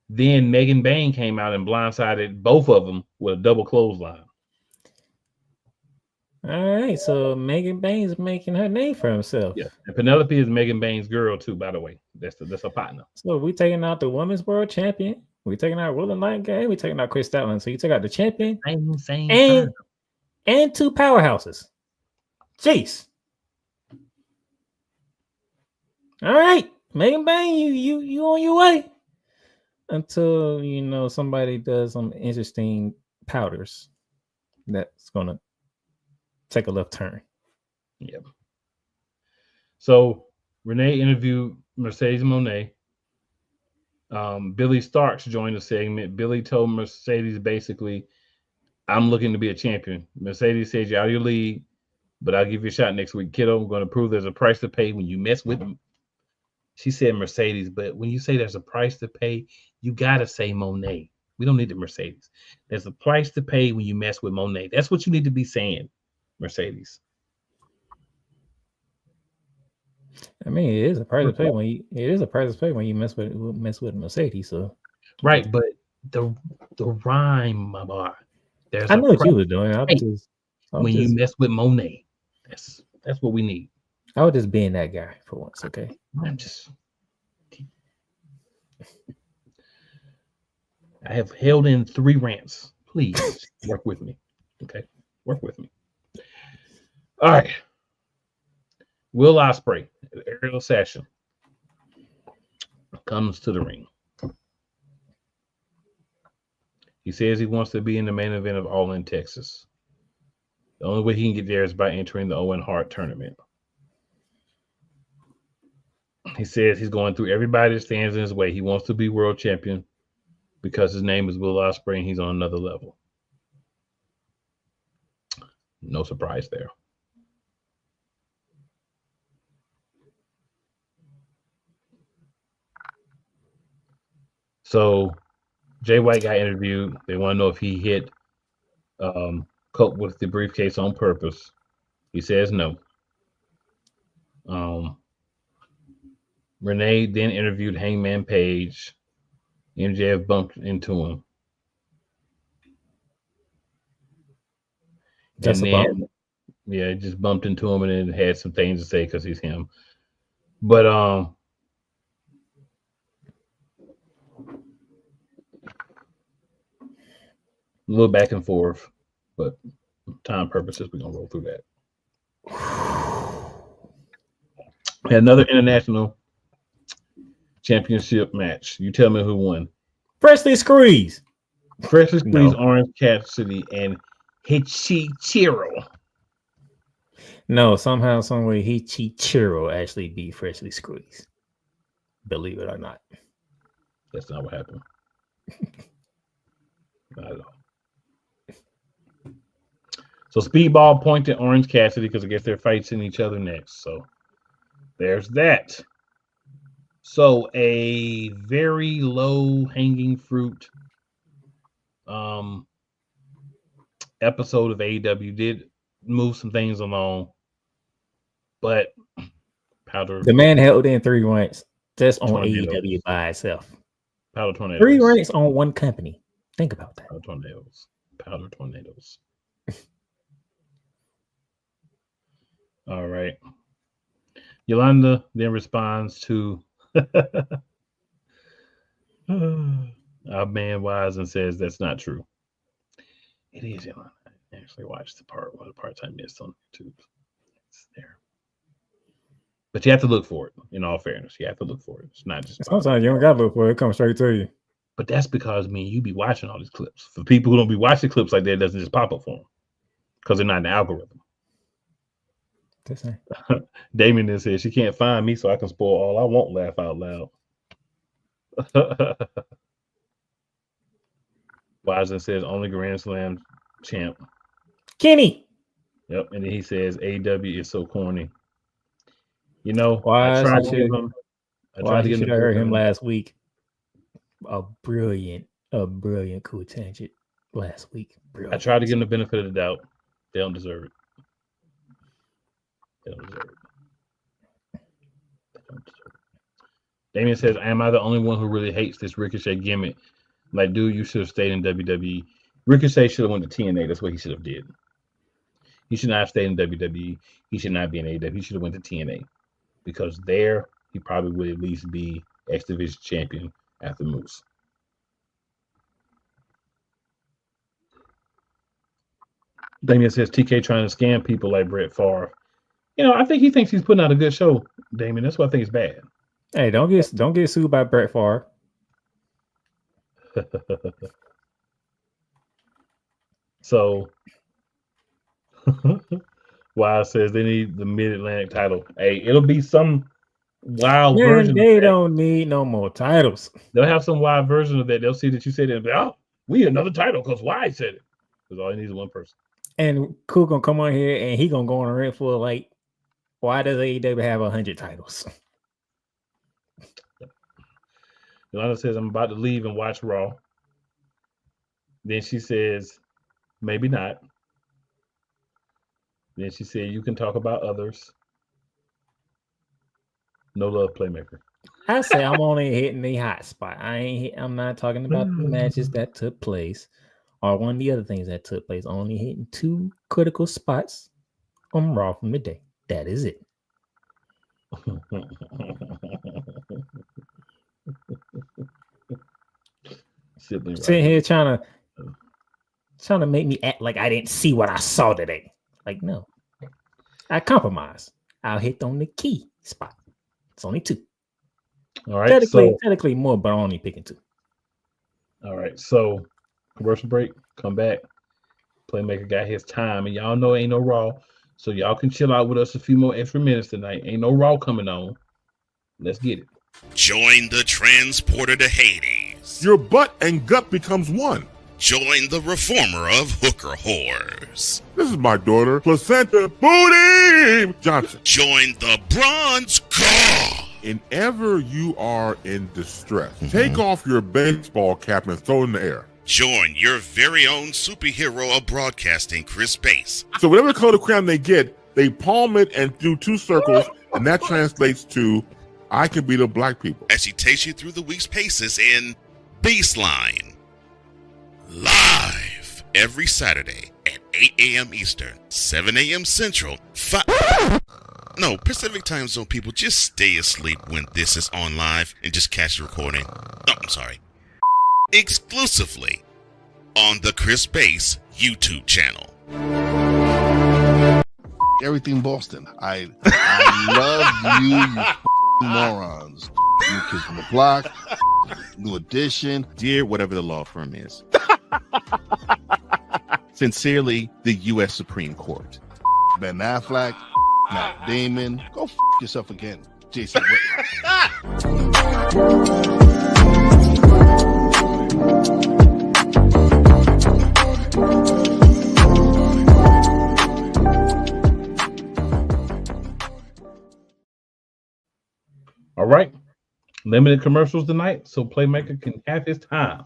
Then Megan Bain came out and blindsided both of them with a double clothesline. All right, so Megan Bain's making her name for himself. Yeah, and Penelope is Megan Bain's girl too, by the way. That's a partner. So we taking out the women's world champion. We taking out Willow Nightingale. We taking out Chris Statlander. So you take out the champion and two powerhouses. Jeez. All right, Megan Bain, you on your way until somebody does some interesting powders that's gonna take a left turn. Yep. So Renee interviewed Mercedes Moné. Billy Starks joined the segment. Billy told Mercedes basically, I'm looking to be a champion. Mercedes said, you're out of your league, but I'll give you a shot next week, kiddo. I'm going to prove there's a price to pay when you mess with me. She said Mercedes, but when you say there's a price to pay, you got to say Moné. We don't need the Mercedes. There's a price to pay when you mess with Moné. That's what you need to be saying, Mercedes. I mean, it is a price to pay when you mess with Mercedes. So right, but the rhyme, my boy. I know what you were doing. You mess with Moné, that's what we need. I was just being that guy for once, okay? I have held in 3 rants. Please work with me. Okay? Work with me. All right. Will Ospreay, Ariel Sasha, comes to the ring. He says he wants to be in the main event of All In Texas. The only way he can get there is by entering the Owen Hart tournament. He says he's going through everybody that stands in his way. He wants to be world champion because his name is Will Ospreay and he's on another level. No surprise there. So Jay White got interviewed. They want to know if he hit Cope with the briefcase on purpose. He says no. Renee then interviewed Hangman Page. MJF bumped into him. That's and a then bump. Yeah, just bumped into him and then had some things to say because he's him. But a little back and forth, but time purposes, we're gonna roll through that. Another international championship match. You tell me who won. Freshly Squeeze. Freshly Squeezed, Orange Cassidy, and Hichichiro. No, somehow, some way, Hichichiro actually beat Freshly Squeezed. Believe it or not. That's not what happened. Not at all. So Speedball pointed Orange Cassidy because I guess they're fighting each other next. So there's that. So a very low hanging fruit episode of AEW did move some things along, but Powder. The man held in 3 ranks just on Tornadoes. AEW by itself. Powder Tornadoes. 3 ranks on one company. Think about that. Powder Tornadoes. Powder Tornadoes. All right. Yolanda then responds to our man Wise and says that's not true. It is, Yolanda. I actually watched one of the parts I missed on YouTube. It's there. But you have to look for it, in all fairness. You have to look for it. It's not just Sometimes you don't gotta look for it. It comes straight to you. But that's because me and you be watching all these clips. For people who don't be watching clips like that, it doesn't just pop up for them. Because they're not in the algorithm. Damien then says she can't find me, so I can spoil all I want. Laugh out loud. Wisen says only Grand Slam champ. Kenny. Yep, and then he says AEW is so corny. You know, Why I tried to give him. I heard him last week. A brilliant cool tangent last week. Brilliant. I tried to give him the benefit of the doubt. They don't deserve it. They don't deserve it. They don't deserve it. Damien says, am I the only one who really hates this Ricochet gimmick? Like, dude, you should have stayed in WWE. Ricochet should have went to TNA. That's what he should have did. He should not have stayed in WWE. He should not be in AEW. He should have went to TNA. Because there, he probably would at least be X Division champion after Moose. Damien says, TK trying to scam people like Brett Favre. You know, I think he thinks he's putting out a good show, Damien. That's why I think it's bad. Hey, don't get sued by Brett Favre. So, Wild says they need the Mid-Atlantic title. Hey, it'll be some wild version. They don't need no more titles. They'll have some wild version of that. They'll see that you said it and be, oh, we need another title because Wide said it. Because all he needs is one person. And Cool gonna come on here and he gonna go on a rant for like, why does AEW have 100 titles? Yolanda says, I'm about to leave and watch Raw. Then she says, maybe not. Then she said, you can talk about others. No love, Playmaker. I say I'm only hitting the hot spot. I'm not talking about the matches that took place or one of the other things that took place. Only hitting 2 critical spots on Raw from the day. That is it. Sitting here trying to make me act like I didn't see what I saw today. Like, no. I compromise. I'll hit on the key spot. It's only 2. All right. Technically more, but I'm only picking 2. All right. So commercial break. Come back. Playmaker got his time, and y'all know ain't no Raw. So y'all can chill out with us a few more extra minutes tonight. Ain't no Raw coming on. Let's get it. Join the transporter to Hades. Your butt and gut becomes one. Join the reformer of hooker whores. This is my daughter, Placenta Booty Johnson. Join the bronze god. Whenever you are in distress, take off your baseball cap and throw it in the air. Join your very own superhero of broadcasting, Chris Bass. So whatever color crayon they get, they palm it and do 2 circles, and that translates to, I can beat up black people. As she takes you through the week's paces in Baseline. Live every Saturday at 8 a.m. Eastern, 7 a.m. Central, Pacific Time Zone people, just stay asleep when this is on live and just catch the recording. Oh, I'm sorry. Exclusively on the Chris Base YouTube channel. Everything Boston. I love you morons. New Kids from the Block, New Edition, Dear whatever the law firm is. Sincerely, the U.S. Supreme Court. Ben Affleck, Matt Damon. Go yourself again, Jason Whitlock. All right. Limited commercials tonight, so Playmaker can have his time.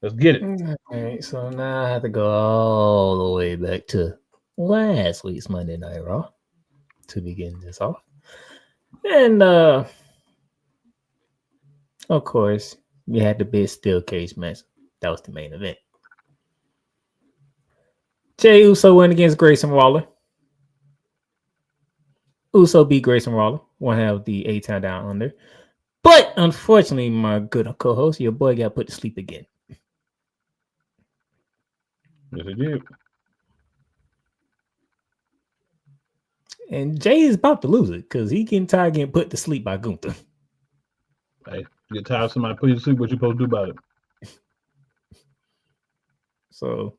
Let's get it. All right, so now I have to go all the way back to last week's Monday Night Raw to begin this off. And of course, we had the big steel cage match. That was the main event. Jey Uso went against Grayson Waller. Uso beat Grayson Waller. One have the 8-time down under. But unfortunately, my good co-host, your boy got put to sleep again. Yes, it did. And Jay is about to lose it because he getting tired getting put to sleep by Gunther. Hey, you get tired of somebody putting you to sleep, what you supposed to do about it? So,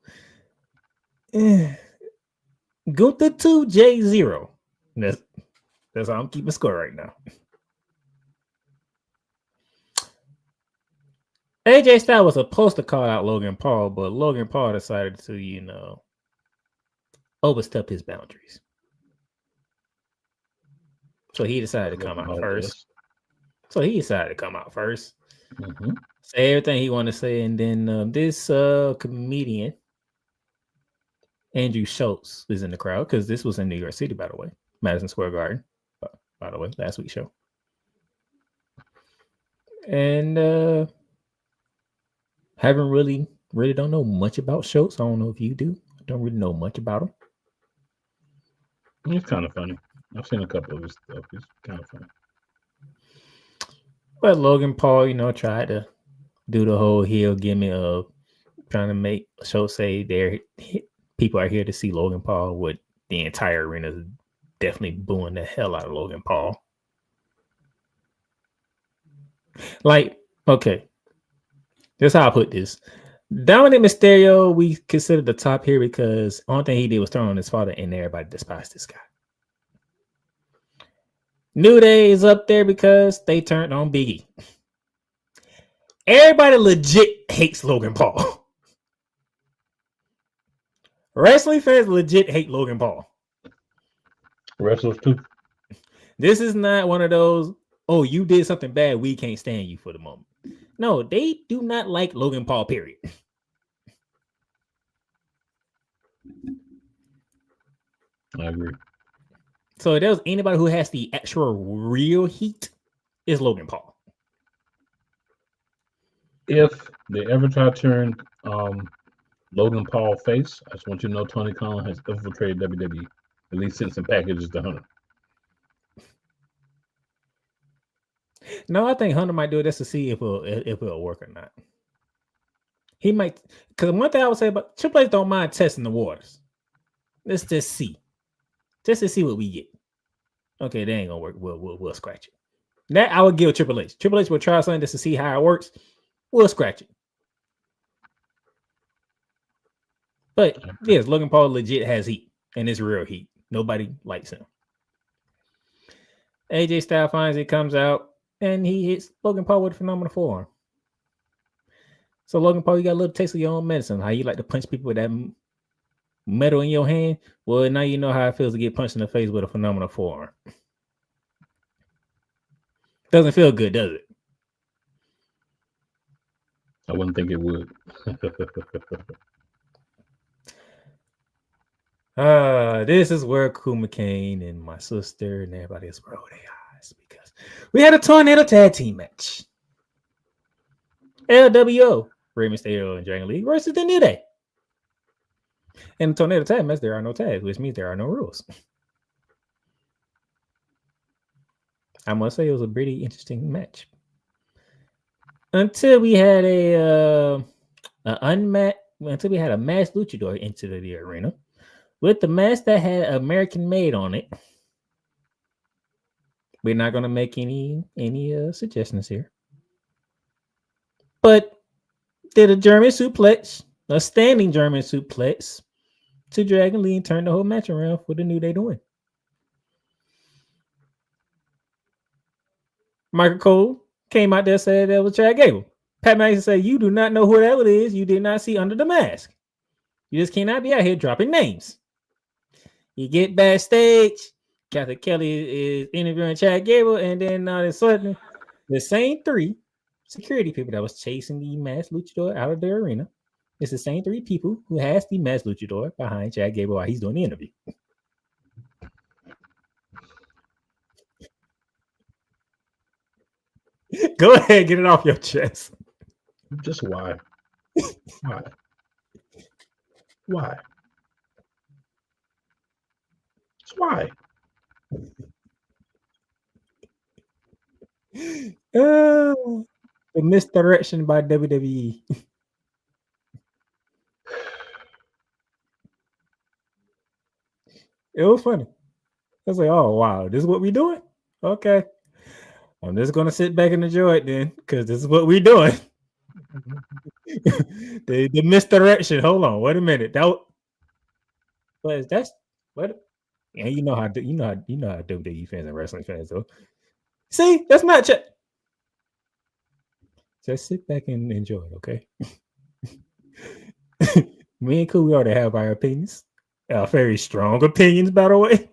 Gunther 2, Jay 0. That's how I'm keeping score right now. AJ Styles was supposed to call out Logan Paul, but Logan Paul decided to, overstep his boundaries. So he decided to come out first. Mm-hmm. Say everything he wanted to say, and then this comedian, Andrew Schultz, is in the crowd because this was in New York City, by the way, Madison Square Garden. By the way, last week's show, and haven't really don't know much about Schultz. I don't know if you do. I don't really know much about him. It's kind of funny. I've seen a couple of his stuff. It's kind of funny. But Logan Paul, tried to do the whole heel gimmick of trying to make Schultz say people are here to see Logan Paul, with the entire arena definitely booing the hell out of Logan Paul. Like, okay, that's how I put this. Dominic Mysterio, we consider the top here because the only thing he did was throw on his father, and everybody despised this guy. New Day is up there because they turned on Big E. Everybody legit hates Logan Paul. Wrestling fans legit hate Logan Paul. Wrestlers too. This is not one of those, oh, you did something bad, we can't stand you for the moment. No, they do not like Logan Paul, period. I agree. So if there's anybody who has the actual real heat, is Logan Paul. If they ever try to turn Logan Paul face, I just want you to know Tony Khan has infiltrated WWE. At least sent some packages to Hunter. No, I think Hunter might do it just to see if it'll work or not. He might, because one thing I would say about Triple H don't mind testing the waters. Let's just see. Just to see what we get. Okay, that ain't gonna work. We'll scratch it. That I would give Triple H. Triple H will try something just to see how it works. We'll scratch it. But yes, Logan Paul legit has heat, and it's real heat. Nobody likes him. AJ Styles finds it, comes out, and he hits Logan Paul with a phenomenal forearm. So Logan Paul, you got a little taste of your own medicine. How you like to punch people with that metal in your hand? Well, now you know how it feels to get punched in the face with a phenomenal forearm. Doesn't feel good, does it? I wouldn't think it would. This is where Kuma Kane and my sister and everybody else roll their eyes because we had a tornado tag team match. LWO, Rey Mysterio and Dragon Lee versus the New Day. In the tornado tag match, there are no tags, which means there are no rules. I must say it was a pretty interesting match. Until we had a masked luchador into the arena with the mask that had American made on it. We're not gonna make any suggestions here. But did a German suplex, a standing German suplex to Dragon Lee and turn the whole match around for the New Day to win. Michael Cole came out there and said that was Chad Gable. Pat McAfee said, "You do not know who that is. You did not see under the mask. You just cannot be out here dropping names." You get backstage, Kathy Kelly is interviewing Chad Gable, and then suddenly the same 3 security people that was chasing the masked luchador out of the arena, it's the same 3 people who has the masked luchador behind Chad Gable while he's doing the interview. Go ahead, get it off your chest. Just why? Why? Why? Just why? The misdirection by WWE. It was funny. I was like, oh, wow, this is what we're doing? Okay. I'm just going to sit back and enjoy it then, because this is what we're doing. the misdirection. Hold on. Wait a minute. That's what? Yeah, you know how WWE fans and wrestling fans though. See, that's not just sit back and enjoy it, okay? Me and Cool, we already have our opinions. Very strong opinions, by the way.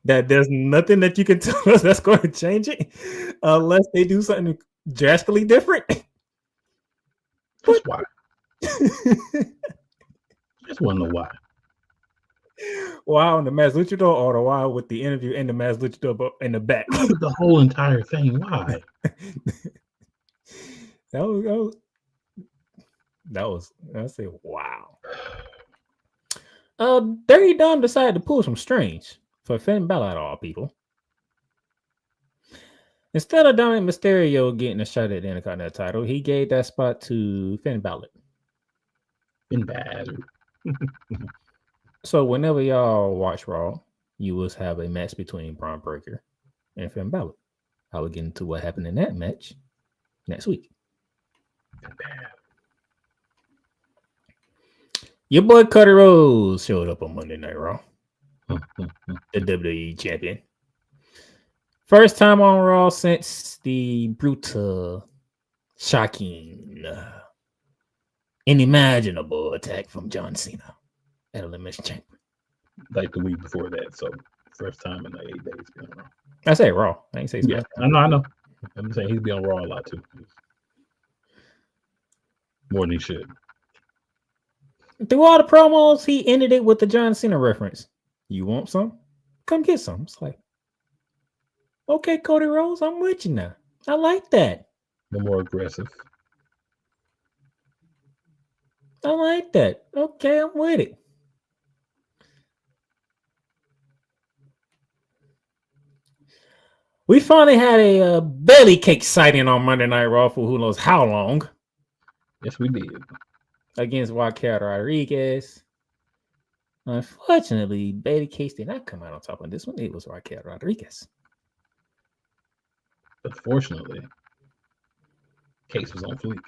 That there's nothing that you can tell us that's going to change it unless they do something drastically different. Just why? Just want to know why. Why on the Masked Luchador or the why with the interview and the Masked Luchador in the back? The whole entire thing. Why? That was I say wow. Dirty Dom decided to pull some strings for Finn Balor, all people. Instead of Dominic Mysterio getting a shot at the Intercontinental title, he gave that spot to Finn Balor. Finn Balor. So whenever y'all watch Raw, you will have a match between Braun Breaker and Finn Balor. I will get into what happened in that match next week. Your boy Cody Rhodes showed up on Monday Night Raw. The WWE champion. First time on Raw since the brutal, shocking, unimaginable attack from John Cena at Elimination Chamber. Like the week before that, so first time in like 8 days being on Raw. I say Raw. I ain't say Smackdown. Yeah, I know. I'm saying he's been on Raw a lot too. More than he should. Through all the promos, he ended it with the John Cena reference. You want some? Come get some. It's like, okay, Cody Rhodes, I'm with you now. I like that. No more aggressive. I like that. Okay, I'm with it. We finally had a belly cake sighting on Monday Night Raw for who knows how long. Yes, we did. Against Raquel Rodriguez. Unfortunately, Bailey Case did not come out on top of this one. It was Raquel Rodriguez. But fortunately, Case was on fleek.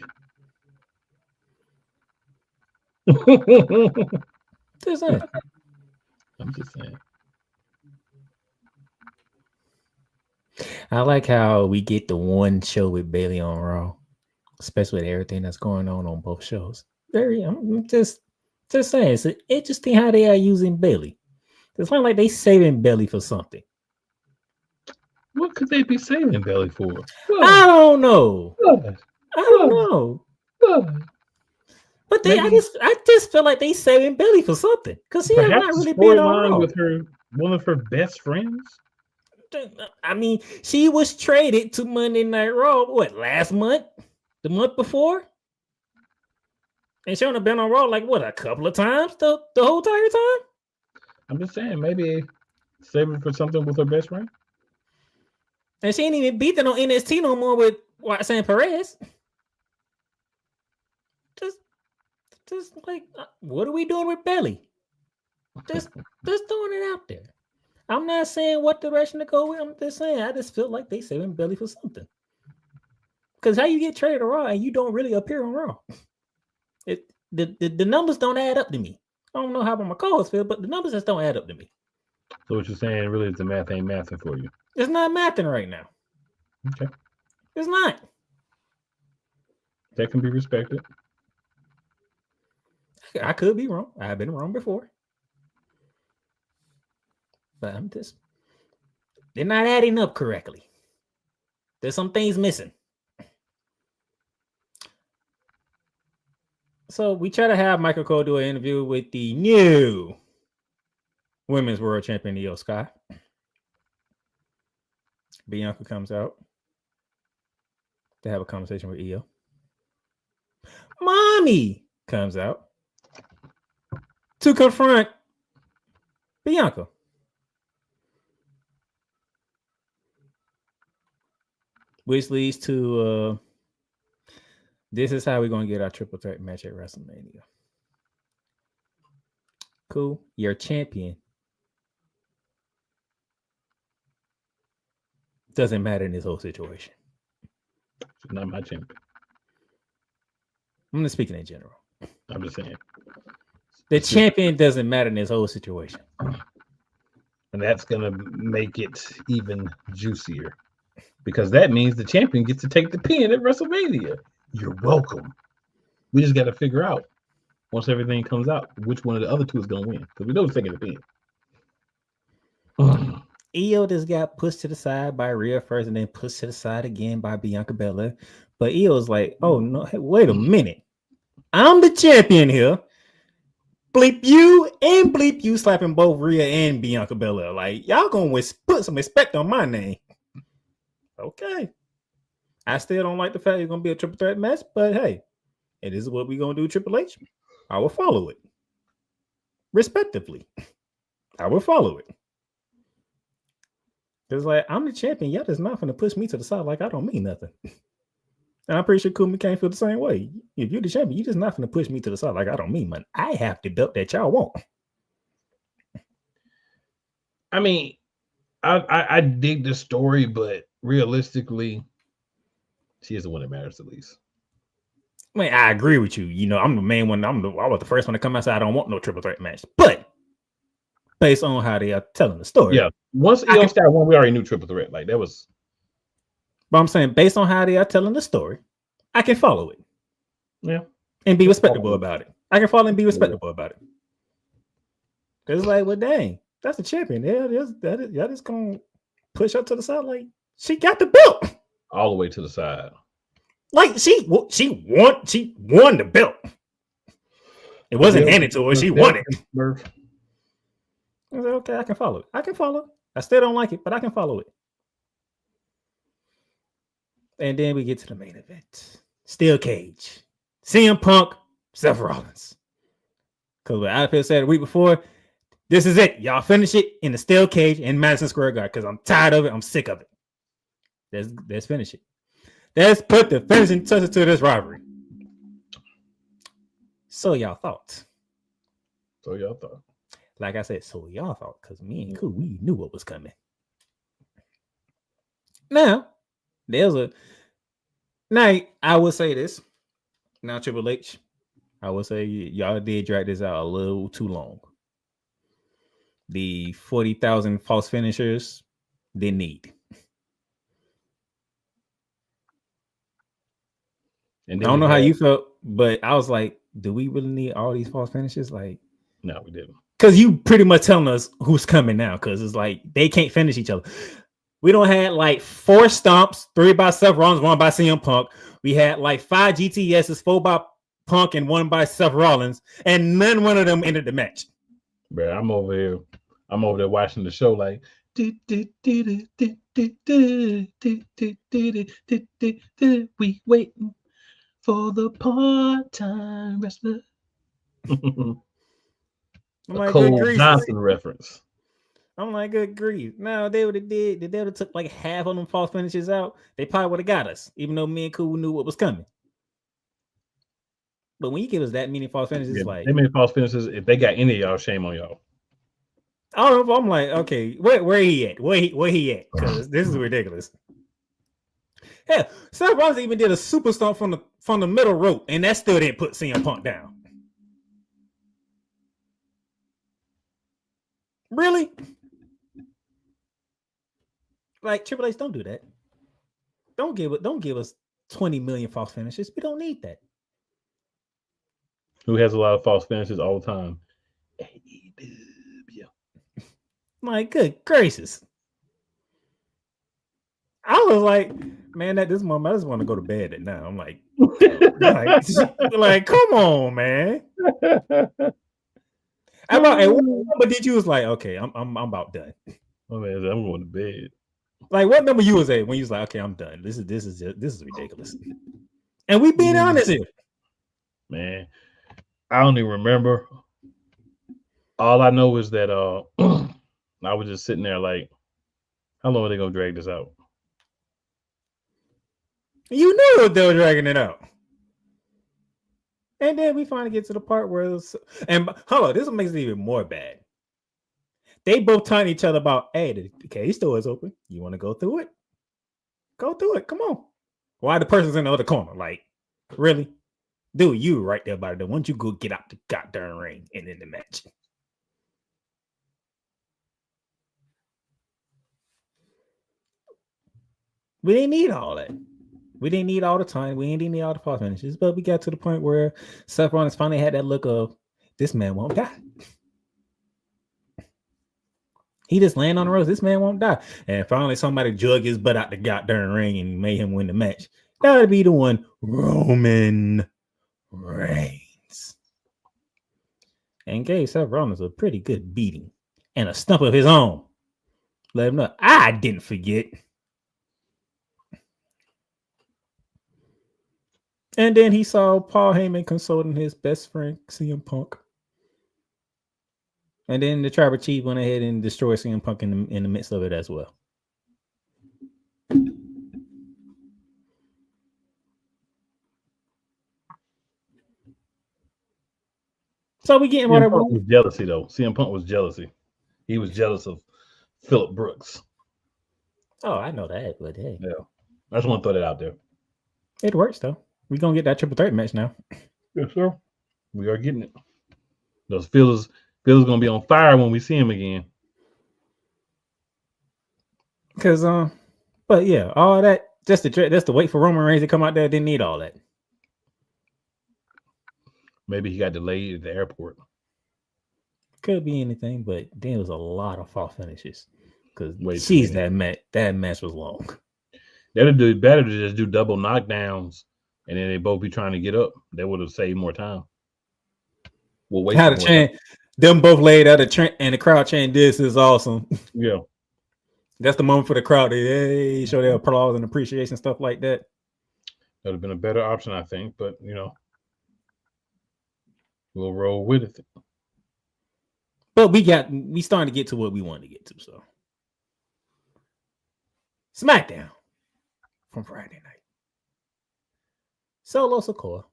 Just saying. I'm just saying. I like how we get the one show with Bailey on Raw, especially with everything that's going on both shows. I'm just saying, it's interesting how they are using Bailey. It's not like they saving Bailey for something. What could they be saving Bailey for? I don't know. I don't know. But I just feel like they saving Bailey for something because she has not really been on with one of her best friends. I mean, she was traded to Monday Night Raw. What, last month? The month before? And she only been on Raw like what, a couple of times the whole entire time. I'm just saying, maybe save it for something with her best friend. And she ain't even beat them on NXT no more with Roxanne Perez. Just like, what are we doing with Belly? Just throwing it out there. I'm not saying what direction to go with. I'm just saying I just feel like they saving Belly for something. Because how you get traded to Raw and you don't really appear on Raw? The numbers don't add up to me. I don't know how my co-hosts feel, but the numbers just don't add up to me. So what you're saying really is the math ain't mathing for you. It's not mathing right now. Okay. It's not. That can be respected. I could be wrong. I've been wrong before. But they're not adding up correctly. There's some things missing. So we try to have Michael Cole do an interview with the new Women's World Champion, Io Sky. Bianca comes out to have a conversation with Io. Mommy comes out to confront Bianca. Which leads to this is how we're going to get our triple threat match at WrestleMania. Cool. Your champion doesn't matter in this whole situation. She's not my champion. I'm just speaking in general. I'm just saying. The champion doesn't matter in this whole situation. And that's going to make it even juicier. Because that means the champion gets to take the pin at WrestleMania. You're welcome. We just got to figure out, once everything comes out, which one of the other two is going to win. Because we know who's taking the pin. Io just got pushed to the side by Rhea first and then pushed to the side again by Bianca Belair. But Io's like, oh, no, hey, wait a minute. I'm the champion here. Bleep you slapping both Rhea and Bianca Belair. Like, y'all going to put some respect on my name. Okay. I still don't like the fact it's going to be a triple threat match, but hey, it is what we're going to do, Triple H. I will follow it. Respectively. I will follow it. It's like, I'm the champion. Y'all just not going to push me to the side like I don't mean nothing. And I'm pretty sure Kumi can't feel the same way. If you're the champion, you're just not going to push me to the side like I don't mean nothing. I have the belt that y'all want. I mean, I dig the story, but realistically, she is the one that matters the least. I mean, I agree with you. You know, I'm the main one. I was the first one to come out. I don't want no triple threat match. But based on how they are telling the story. Yeah. Once Io Sky won, we already knew triple threat. Like that was. But I'm saying, based on how they are telling the story, I can follow it. Yeah. And be respectable about it. I can follow and be respectable about it. Because it's like, well, dang, that's the champion. Y'all just going to push her to the side. Like, she got the belt. All the way to the side. Like, she won the belt. It wasn't handed to her. She won it. I was like, okay, I can follow it. I can follow it. I still don't like it, but I can follow it. And then we get to the main event. Steel cage. CM Punk, Seth Rollins. Because what Outfield said a week before, this is it. Y'all finish it in the steel cage in Madison Square Garden because I'm tired of it. I'm sick of it. Let's finish it. Let's put the finishing touches to this rivalry. So y'all thought. Like I said, so y'all thought, because me and Cool, we knew what was coming. Now, I will say this. Now, Triple H, I will say y'all did drag this out a little too long. The 40,000 false finishers didn't need. And I don't know how you felt, but I was like, do we really need all these false finishes? Like, no, we didn't. Because you pretty much telling us who's coming now, because it's like they can't finish each other. We don't have like 4 stomps, 3 by Seth Rollins, 1 by CM Punk. We had like 5 GTSs, 4 by Punk and 1 by Seth Rollins, and one of them ended the match. Bro, I'm over there watching the show like we waiting for the part-time wrestler. I'm A like, good Cole grief. Johnson reference. I'm like, good grief. Now they would have did. They would have took like half of them false finishes out. They probably would have got us, even though me and Cool knew what was coming. But when you give us that many false finishes, Yeah, like they made false finishes. If they got any of y'all, shame on y'all. I don't know. I'm like, okay, where he at? Where he at? Because this is ridiculous. Hell, Seth Rollins even did a super stomp from the middle rope, and that still didn't put CM Punk down. Really? Like Triple H, don't do that. Don't give us 20 million false finishes. We don't need that. Who has a lot of false finishes all the time? AEW. My good gracious. I was like, man, at this moment, I just want to go to bed at now. I'm like, like, come on, man. But did you was like, okay, I'm about done. Oh man, I'm going to bed. Like, what number you was at when you was like, okay, I'm done. This is ridiculous. And we being honest here. Man, I don't even remember. All I know is that I was just sitting there like, how long are they gonna drag this out? You knew they were dragging it out. And then we finally get to the part where and hold on, this makes it even more bad. They both telling each other about, hey, the cage door is open. You want to go through it? Go through it. Come on. Why the person's in the other corner? Like, really? Dude, you right there by the door. Why don't you go get out the goddamn ring and in the match? We didn't need all that. We didn't need all the time. We didn't need all the false finishes. But we got to the point where Seth Rollins finally had that look of, this man won't die. He just land on the ropes. This man won't die. And finally somebody jug his butt out the goddamn ring and made him win the match. That would be the one, Roman Reigns. And gave Seth Rollins a pretty good beating and a stump of his own. Let him know, I didn't forget. And then he saw Paul Heyman consulting his best friend, CM Punk. And then the Tribal Chief went ahead and destroyed CM Punk in the midst of it as well. So we getting whatever. CM Punk was jealousy though. CM Punk was jealousy. He was jealous of Phillip Brooks. Oh, I know that, but hey. Yeah. I just want to throw that out there. It works though. We're gonna get that triple threat match now. Yes, sir. We are getting it. Those Phil's gonna be on fire when we see him again. Cause but yeah, all that just to wait for Roman Reigns to come out there. Didn't need all that. Maybe he got delayed at the airport. Could be anything, but there was a lot of false finishes. Because that match was long. That'd do better to just do double knockdowns, and then they both be trying to get up. That would have saved more time. We'll wait. How to chant them both laid out and the crowd chant, "This is awesome." Yeah, that's the moment for the crowd. They show their applause and appreciation, stuff like that. That would have been a better option, I think. But we'll roll with it. But we starting to get to what we wanted to get to. So Smackdown from Friday night. Solo Sikoa,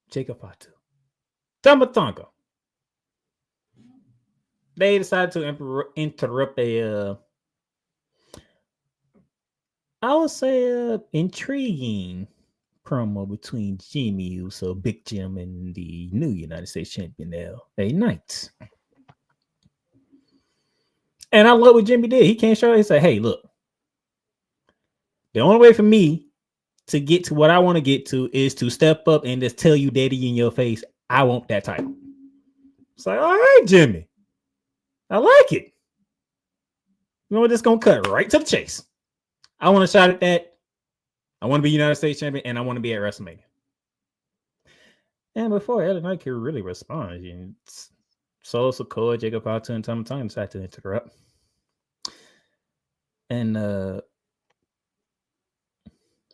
Jacob Fatu, Tama Tonga. They decided to interrupt a, I would say, intriguing promo between Jimmy Uso, Big Jim, and the new United States champion LA Knight. And I love what Jimmy did. He came straight. He said, "Hey, look, the only way for me to get to what I want to get to is to step up and just tell you, daddy, in your face, I want that title." It's like, all right, Jimmy, I like it. You know what? Just gonna cut right to the chase. I want a shot at that. I want to be United States champion, and I want to be at WrestleMania. And before LA Knight could really respond, Solo Sikoa, Jacob Fatu, and Tama Tonga decided to interrupt. And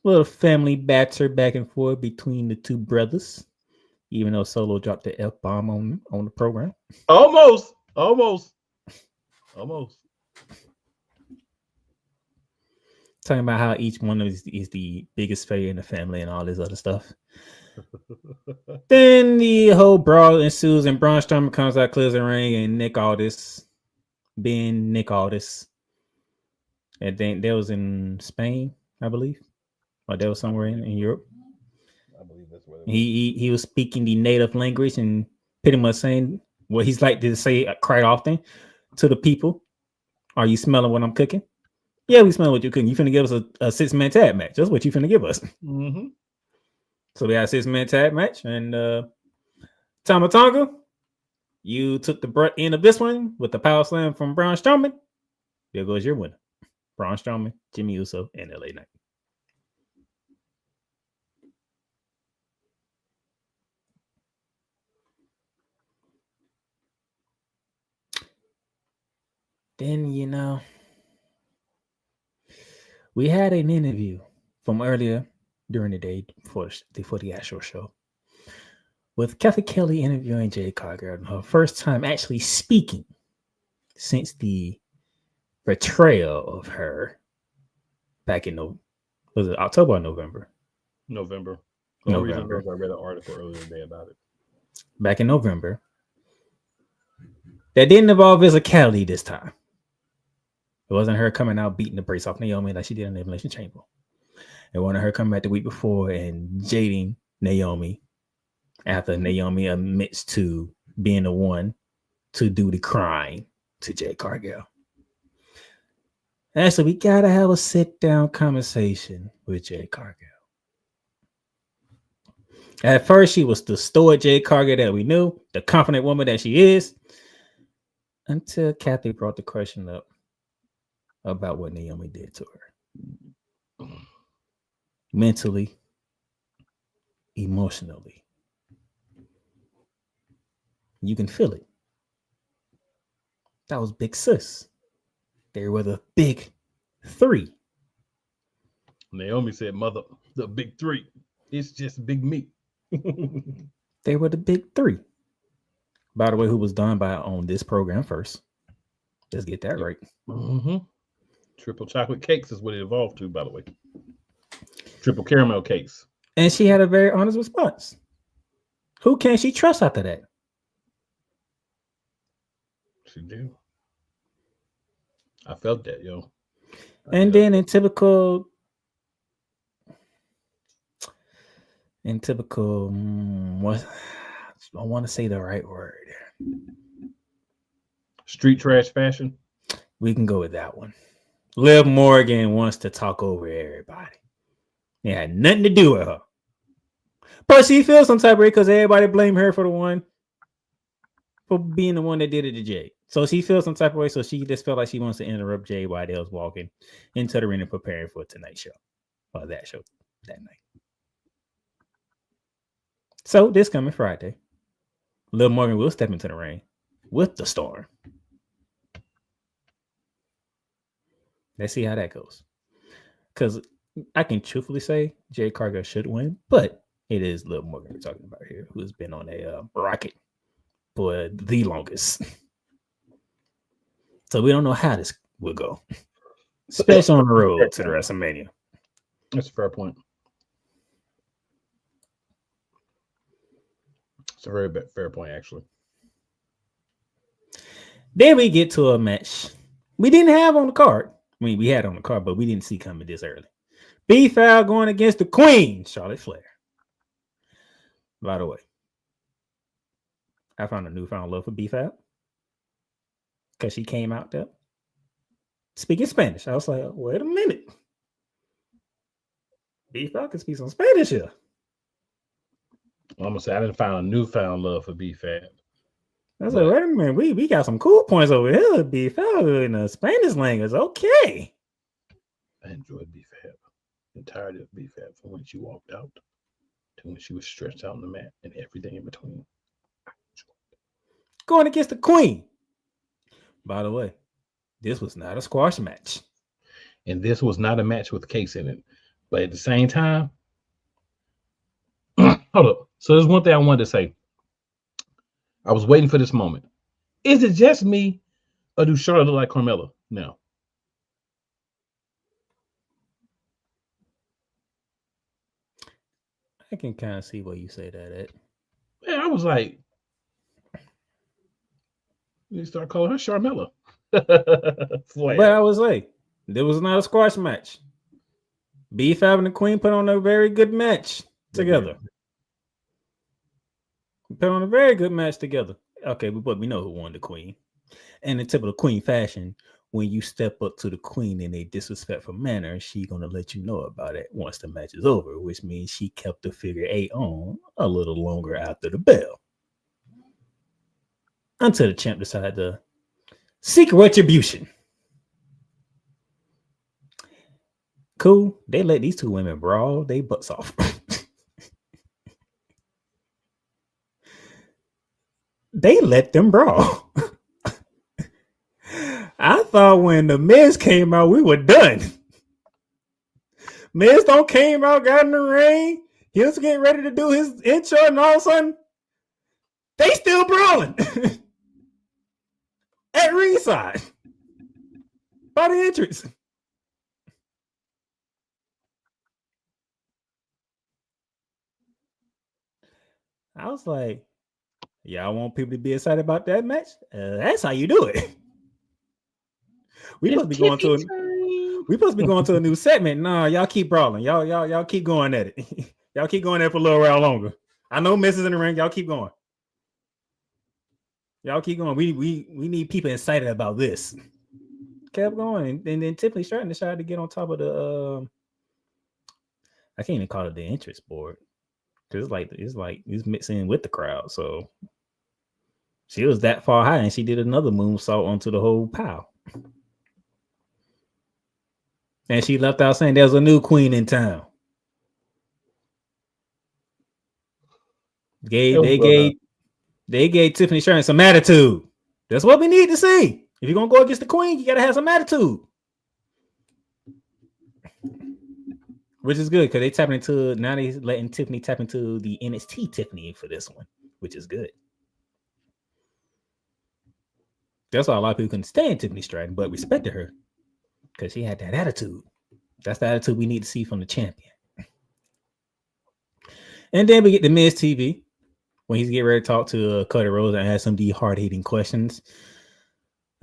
Little family banter back and forth between the two brothers, even though Solo dropped the F-bomb on the program. Almost. Talking about how each one is the biggest failure in the family and all this other stuff. Then the whole brawl ensues and Braun Strowman comes out, clears the ring, and Nick Aldis. And then that was in Spain, I believe. Or that was somewhere in Europe. I believe that's what it was. He was speaking the native language and pretty much saying what he's like to say quite often to the people. Are you smelling what I'm cooking? Yeah, we smell what you're cooking. You finna give us a 6-man tag match. That's what you finna give us. Mm-hmm. So we had a 6-man tag match. And Tama Tonga, you took the end of this one with the power slam from Braun Strowman. There goes your winner. Braun Strowman, Jimmy Uso, and LA Knight. Then, we had an interview from earlier during the day before the actual show with Kathy Kelly interviewing Jade Cargill, her first time actually speaking since the betrayal of her back in was it October or November? November. November. I read an article earlier today about it. Back in November. That didn't involve physicality this time. It wasn't her coming out beating the brace off Naomi like she did in the Elimination Chamber. It wasn't her coming back the week before and jading Naomi after Naomi admits to being the one to do the crime to Jade Cargill. And so we gotta have a sit-down conversation with Jade Cargill. At first, she was the stoic Jade Cargill that we knew, the confident woman that she is, until Kathy brought the question up about what Naomi did to her. Mentally, emotionally. You can feel it. That was Big Sis. They were the big three. Naomi said, "Mother, the big three. It's just big me." They were the big three. By the way, who was done by on this program first? Let's get that right. Mm-hmm. Triple chocolate cakes is what it evolved to, by the way. Triple caramel cakes. And she had a very honest response. Who can she trust after that? She did. I felt that, yo. And then in typical, what I want to say the right word. Street trash fashion. We can go with that one. Liv Morgan wants to talk over everybody. It had nothing to do with her. But she feels some type of way because everybody blame her for being the one that did it to Jay. So she feels some type of way. So she just felt like she wants to interrupt Jay while they was walking into the ring and preparing for tonight's show. Or that show that night. So this coming Friday, Liv Morgan will step into the ring with the Storm. Let's see how that goes. Because I can truthfully say Jade Cargill should win, but it is Liv Morgan we're talking about here, who's been on a rocket for the longest. So we don't know how this will go, especially on the road to the WrestleMania. That's a fair point. It's a very fair point, actually. Then we get to a match we didn't have on the card. I mean, we had on the card, but we didn't see coming this early. B-Foul going against the Queen, Charlotte Flair. By the way, I found a newfound love for B-Foul because she came out there speaking Spanish. I was like, wait a minute. B-Foul can speak some Spanish here. I'm going to say I didn't find a newfound love for B-Fab. I was like, wait a minute, we got some cool points over here. B-Foul in the Spanish language. Okay. I enjoyed B-Fab. The entirety of B-Fab from when she walked out to when she was stretched out on the mat and everything in between. Going against the Queen. By the way, this was not a squash match. And this was not a match with Case in it. But at the same time, hold up. So there's one thing I wanted to say. I was waiting for this moment. Is it just me, or do Charlotte look like Carmella now? I can kind of see where you say that at. Yeah, I was like, you start calling her Charmella. But I was like, there was not a squash match. B5 and the Queen put on a very good match together. Put on a very good match together. Okay, but we know who won the Queen. And in typical Queen fashion, when you step up to the Queen in a disrespectful manner, she's gonna let you know about it once the match is over, which means she kept the figure 8 on a little longer after the bell. Until the champ decided to seek retribution. Cool. They let these two women brawl they butts off. They let them brawl. I thought when the Miz came out, we were done. Miz don't came out, got in the ring. He was getting ready to do his intro, and all of a sudden, they still brawling at ringside by the entrance. I was like, y'all want people to be excited about that match? That's how you do it. We supposed to be going to a new segment. Nah, y'all keep brawling. Y'all keep going at it. Y'all keep going at it for a little while longer. I know Miz is in the ring. Y'all keep going. Y'all keep going. We need people excited about this. Kept going, and then Tiffany Stratton decided to get on top of the. I can't even call it the entrance board because it's like it's mixing with the crowd. So she was that far high, and she did another moonsault onto the whole pile. And she left out saying there's a new queen in town. They gave Tiffany Stratton some attitude. That's what we need to see. If you're gonna go against the queen, you gotta have some attitude. Which is good because they tapping into now they letting Tiffany tap into the NXT Tiffany for this one, which is good. That's why a lot of people couldn't stand Tiffany Stratton, but respected her because she had that attitude. That's the attitude we need to see from the champion. And then we get the Miz TV when he's getting ready to talk to Cody Rhodes and ask some of the hard-hitting questions.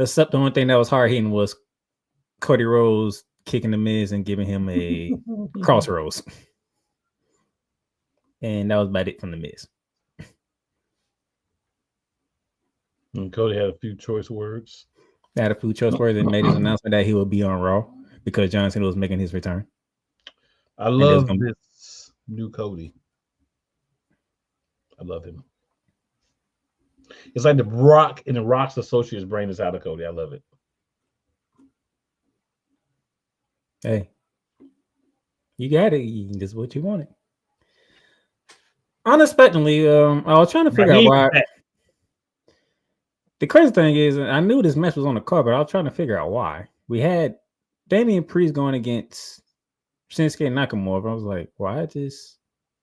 Except the only thing that was hard-hitting was Cody Rhodes kicking the Miz and giving him a crossroads. And that was about it from the Miz. And Cody had a few choice words. Had a few choice words and made his announcement that he will be on Raw because John Cena was making his return. I love this new Cody. I love him. It's like the Rock and the Rock's associates bring this out of Cody. I love it. Hey, you got it. This is what you wanted. Unexpectedly, I was trying to figure out why. The crazy thing is, I knew this match was on the card, but I was trying to figure out why. We had Damian Priest going against Shinsuke Nakamura. But I was like, why this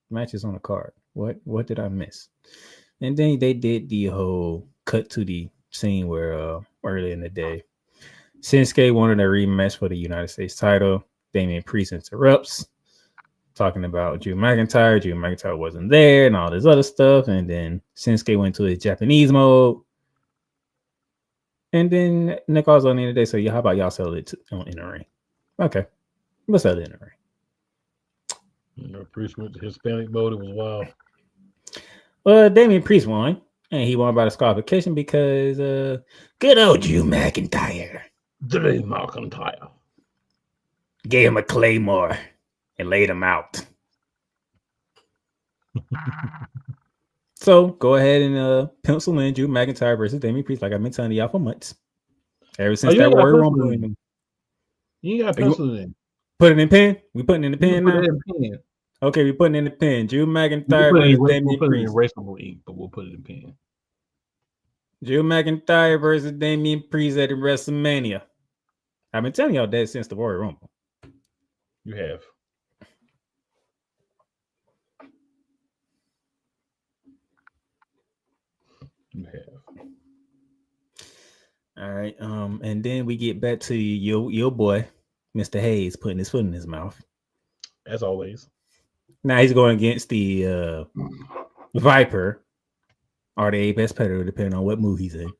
match is on the card? What did I miss? And then they did the whole cut to the scene where earlier in the day, Shinsuke wanted a rematch for the United States title. Damian Priest interrupts, talking about Drew McIntyre. Drew McIntyre wasn't there and all this other stuff. And then Shinsuke went to his Japanese mode. And then Nick was on the end of the day, so how about y'all sell it in the ring? Okay, let's sell it in the ring. Priest went to Hispanic mode. It was wild. Well, Damian Priest won, and he won by disqualification because good old Drew McIntyre. Drew McIntyre gave him a claymore and laid him out. So go ahead and pencil in Drew McIntyre versus Damian Priest, like I've been telling y'all for months. Ever since that Royal Rumble. You got pencil in. Put it in pen. We putting it in the pen now. Okay, we putting it in the pen. Drew McIntyre versus Damian Priest. But we'll put it in pen. Drew McIntyre versus Damian Priest at WrestleMania. I've been telling y'all that since the Royal Rumble. You have. You have. All right. And then we get back to your boy, Mr. Hayes, putting his foot in his mouth. As always. Now he's going against the Viper or the Apex Predator, depending on what mood he's in.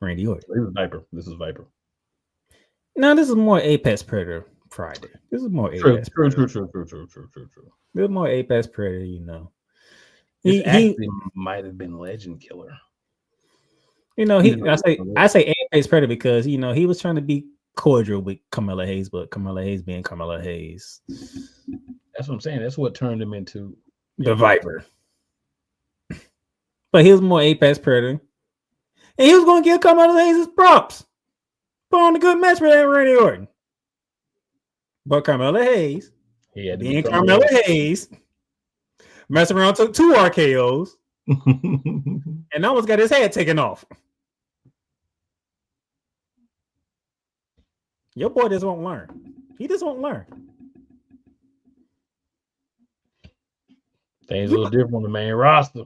Randy Orton. This is Viper. This is Viper. No, this is more Apex Predator Friday. This is more Apex Predator. True. This is more Apex Predator, you know. He actually might have been Legend Killer. You know, I say Apex Predator because you know he was trying to be cordial with Carmella Hayes, but Carmella Hayes being Carmella Hayes. That's what I'm saying. That's what turned him into the Viper. But he was more Apex Predator. And he was going to give Carmella Hayes his props. Put on a good match for that Randy Orton. But Carmella Hayes, being Carmella Hayes, messing around, took 2 RKOs, and almost got his head taken off. Your boy just won't learn. He just won't learn. Things a little different on the main roster.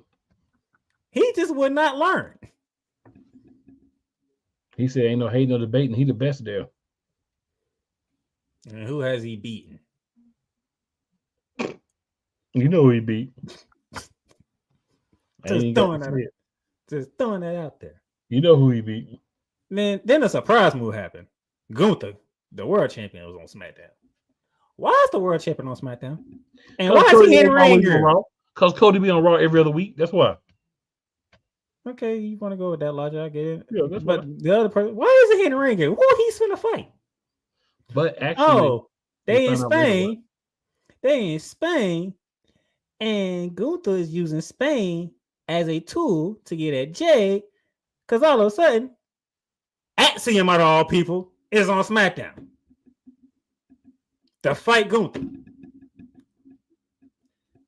He just would not learn. He said, "Ain't no hate, no debating. He the best there." And who has he beaten? You know who he beat. Just throwing that out there. You know who he beat. Then a surprise move happened. Gunther, the world champion, was on SmackDown. Why is the world champion on SmackDown? And why is he in ring gear? Because Cody be on Raw every other week. That's why. Okay, you want to go with that logic? I get it. Yeah, that's but why. The other person, why is he in ring gear? Who he's finna fight? But actually, they in Spain. They in Spain, and Gunther is using Spain as a tool to get at Jay. Because all of a sudden, Axiom out of all people is on SmackDown to fight Gunther.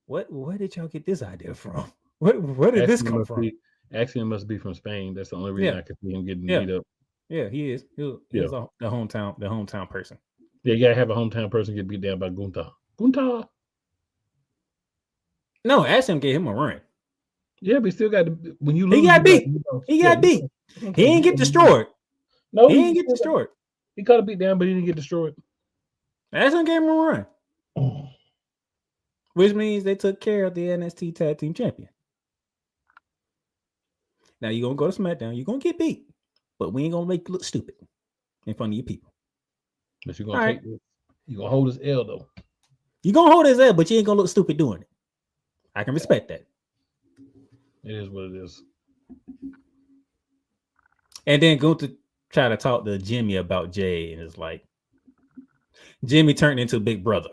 Where did y'all get this idea from? Where did this come from? Axiom must be from Spain. That's the only reason I could see him getting beat up. Yeah, he is. He's the hometown person. Yeah, you gotta have a hometown person get beat down by Gunther. No, Axiom gave him a run. Yeah, but he still got to, when you lose. He got beat. He got beat. He didn't get destroyed. No, he didn't get destroyed. He got beat down, but he didn't get destroyed. Axiom gave him a run. Which means they took care of the NXT Tag Team Champion. Now you're going to go to SmackDown. You're going to get beat. But we ain't going to make you look stupid in front of your people. But you're going to you're going to hold his L, though. You're going to hold his L, but you ain't going to look stupid doing it. I can respect that. It is what it is. And then Gunther tried to talk to Jimmy about Jay, and it's like, Jimmy turned into Big Brother.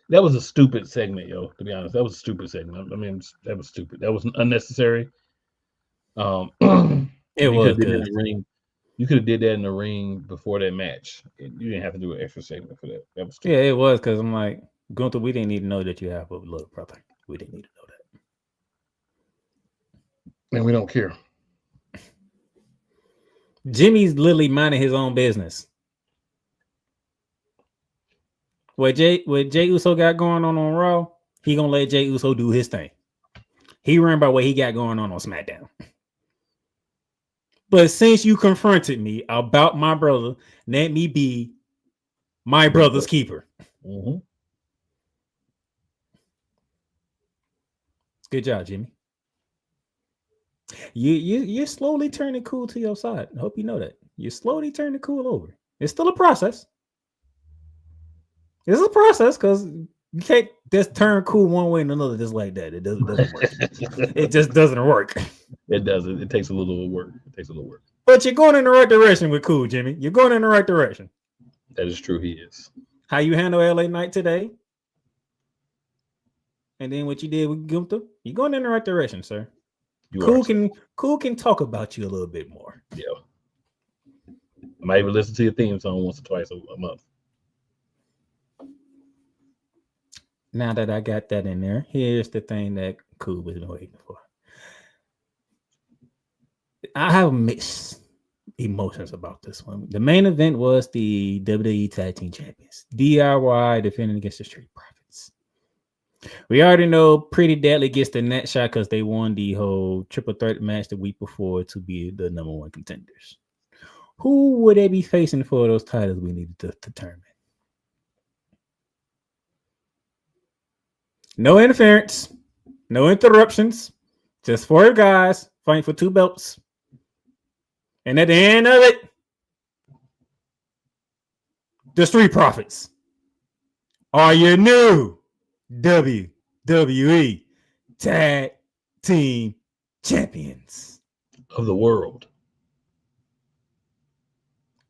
That was a stupid segment, yo. To be honest, that was a stupid segment. I mean, that was stupid. That was unnecessary. It was good. You could have did that in the ring before that match. You didn't have to do an extra segment for that. That was stupid. Yeah, it was because I'm like, Gunther, we didn't need to know that you have a little brother. We didn't need to know that. And we don't care. Jimmy's literally minding his own business. What Jay Uso got going on Raw, he gonna let Jay Uso do his thing. He ran by what he got going on SmackDown. But since you confronted me about my brother, let me be my brother's keeper. Mm-hmm. Good job, Jimmy. You're slowly turning cool to your side. I hope you know that. You're slowly turning cool over. It's still a process. It's a process because you can't just turn cool one way and another just like that. It doesn't work. It just doesn't work. It doesn't. It takes a little work. But you're going in the right direction with Cool, Jimmy. You're going in the right direction. That is true. He is. How you handle LA Knight today? And then what you did with Gunther? You're going in the right direction, sir. Cool can talk about you a little bit more. Yeah. I might even listen to your theme song once or twice a month. Now that I got that in there, here's the thing that Cool was waiting for. I have mixed emotions about this one. The main event was the WWE Tag Team Champions, DIY defending against the Street Profits. We already know Pretty Deadly gets the net shot because they won the whole triple threat match the week before to be the number one contenders. Who would they be facing for those titles we needed to determine? No interference, no interruptions, just 4 guys fighting for 2 belts. And at the end of it, the Street Profits are your new WWE Tag Team Champions of the world.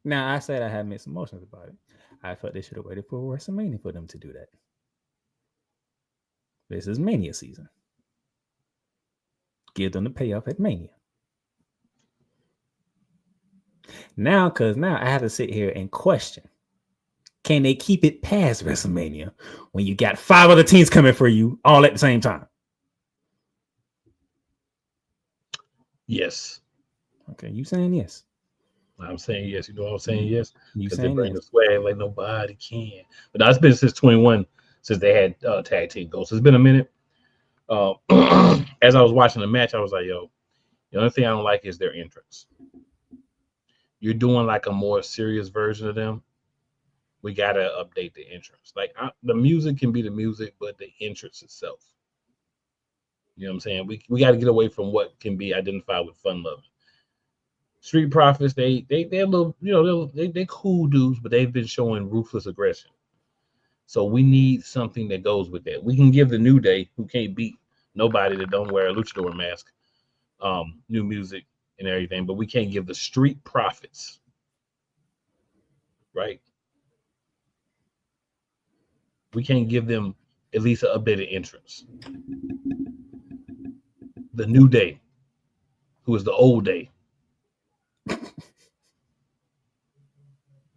Now, I said I had mixed emotions about it. I felt they should have waited for WrestleMania for them to do that. This is Mania season. Give them the payoff at Mania. Now, I have to sit here and question. Can they keep it past WrestleMania when you got 5 other teams coming for you all at the same time? Yes. Okay, you saying yes? I'm saying yes. You know what I'm saying? Yes. You Because they saying bring yes? the swag like nobody can. But now it's been since 21 since they had tag team goals. So it's been a minute. As I was watching the match, I was like, yo, the only thing I don't like is their entrance. You're doing like a more serious version of them. We got to update the entrance. Like the music can be the music, but the entrance itself. You know what I'm saying? We got to get away from what can be identified with fun loving. Street Profits, they're a little, you know, they cool dudes, but they've been showing ruthless aggression. So we need something that goes with that. We can give the New Day, who can't beat nobody that don't wear a luchador mask, new music and everything, but we can't give the Street Profits, right? We can't give them at least a bit of entrance. The New Day, who is the old day.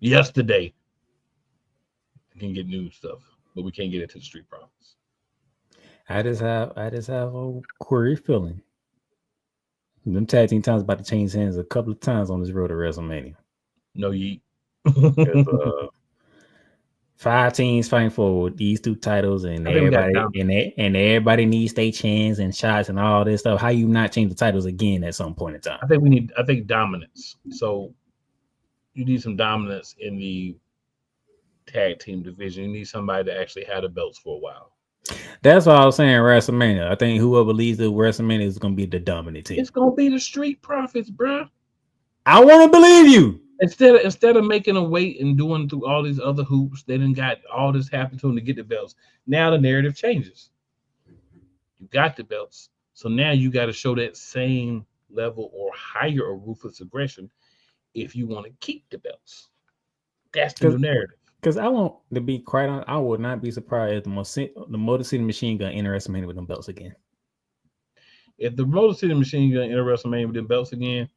Yesterday, we can get new stuff, but we can't get it to the Street Profits. I just have a query feeling. Them tag team times about to change hands a couple of times on this road to WrestleMania. No yeet. 5 teams fighting for these 2 titles, and everybody needs their chance and shots and all this stuff. How you not change the titles again at some point in time? I think dominance. So you need some dominance in the tag team division. You need somebody to actually have the belts for a while. That's what I was saying. WrestleMania. I think whoever leads the WrestleMania is going to be the dominant team. It's going to be the Street Profits, bro. I want to believe you. Instead of making them wait and doing through all these other hoops, they done got all this happen to them to get the belts. Now the narrative changes. You got the belts, so now you got to show that same level or higher of ruthless aggression if you want to keep the belts. That's the new narrative. Because I want to be quite honest, I would not be surprised if the Motor City Machine Gun enter WrestleMania with them belts again. If the Motor City Machine Gun enter WrestleMania with them belts again,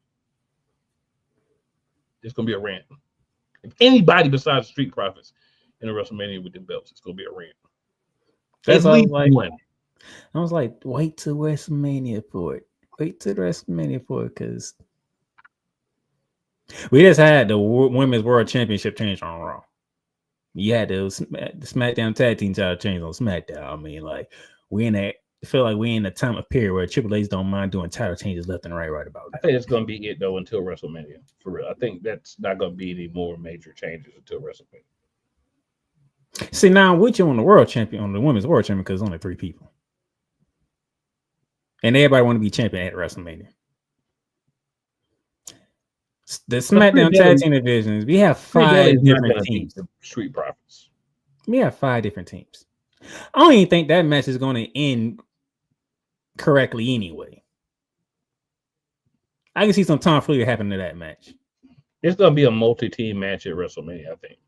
it's gonna be a rant. If anybody besides Street Profits enter WrestleMania with them belts, it's gonna be a rant. That's at least one. I was like, wait till WrestleMania for it. Wait till WrestleMania for it, because we just had the Women's World Championship change on Raw. You had the SmackDown Tag Team title change on SmackDown. I mean, like, I feel like we're in a time of period where Triple H's don't mind doing title changes left and right about that. I think it's going to be it, though, until WrestleMania. For real. I think that's not going to be any more major changes until WrestleMania. See, now, which on the World Champion, on the Women's World Champion, because only 3 people. And everybody want to be champion at WrestleMania. The SmackDown Tag Team divisions, we have 5 different teams. Street Profits. We have 5 different teams. I don't even think that match is going to end correctly anyway. I can see some tomfoolery happen to that match. It's going to be a multi-team match at WrestleMania, I think.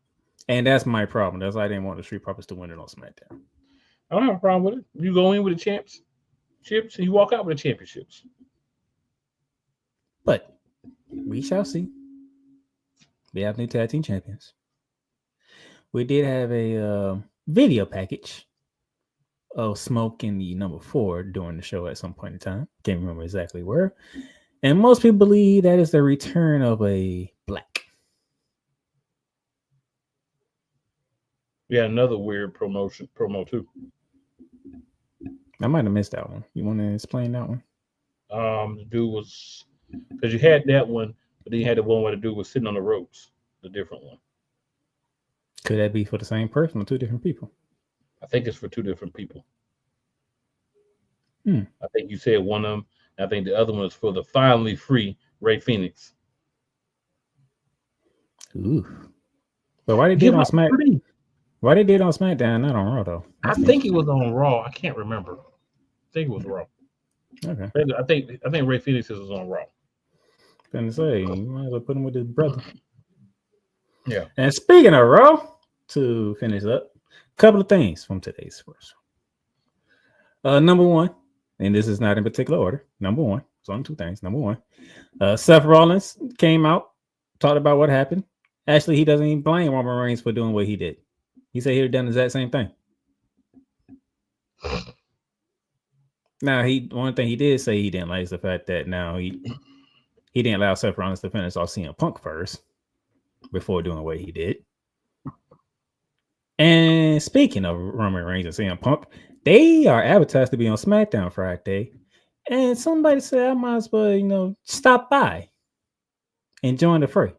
And that's my problem. That's why I didn't want the Street Profits to win it on SmackDown. I don't have a problem with it. You go in with the championships and you walk out with the championships. But we shall see. We have new tag team champions. We did have a video package of Smoke in the number 4 during the show at some point in time. Can't remember exactly where. And most people believe that is the return of a Black. We had another weird promo too. I might have missed that one. You want to explain that one? The dude was because you had that one, but then you had the one where the dude was sitting on the ropes, the different one. Could that be for the same person or two different people? I think it's for two different people. Hmm. I think you said one of them. I think the other one is for the finally free Ray Phoenix. Ooh. But why they did on Smack? Why they did on SmackDown, not on Raw though? I think it was on Raw. I can't remember. I think it was Raw. Okay. I think Ray Phoenix is on Raw. Gonna say you might as well put him with his brother. Yeah. And speaking of Raw, to finish up, a couple of things from today's first. Number one, and this is not in particular order. Number one, it's only two things. Number one, Seth Rollins came out, talked about what happened. Actually, he doesn't even blame Roman Reigns for doing what he did. He said he'd have done the exact same thing. Now, one thing he did say he didn't like is the fact that now he didn't allow Seth Rollins to finish off CM Punk first before doing what he did. And speaking of Roman Reigns and CM Punk, they are advertised to be on SmackDown Friday. And somebody said I might as well, stop by and join the fray.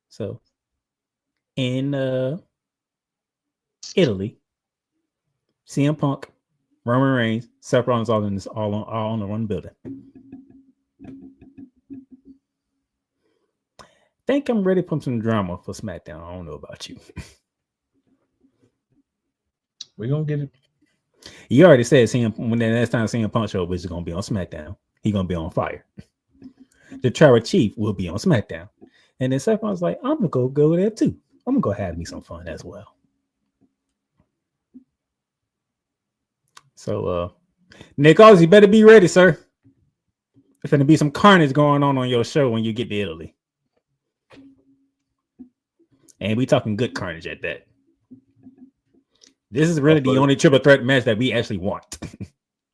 So in Italy, CM Punk, Roman Reigns, Seth Rollins all on the one building. Think I'm ready for some drama for SmackDown. I don't know about you. We're gonna get it. You already said when the next time CM Punk show is gonna be on SmackDown, he's gonna be on fire. The Tribal Chief will be on SmackDown. And then Seth Rollins like, I'm gonna go there too. I'm gonna go have me some fun as well. So Nick Oz, you better be ready, sir. There's gonna be some carnage going on your show when you get to Italy. And we talking good carnage at that. This is really the only triple threat match that we actually want.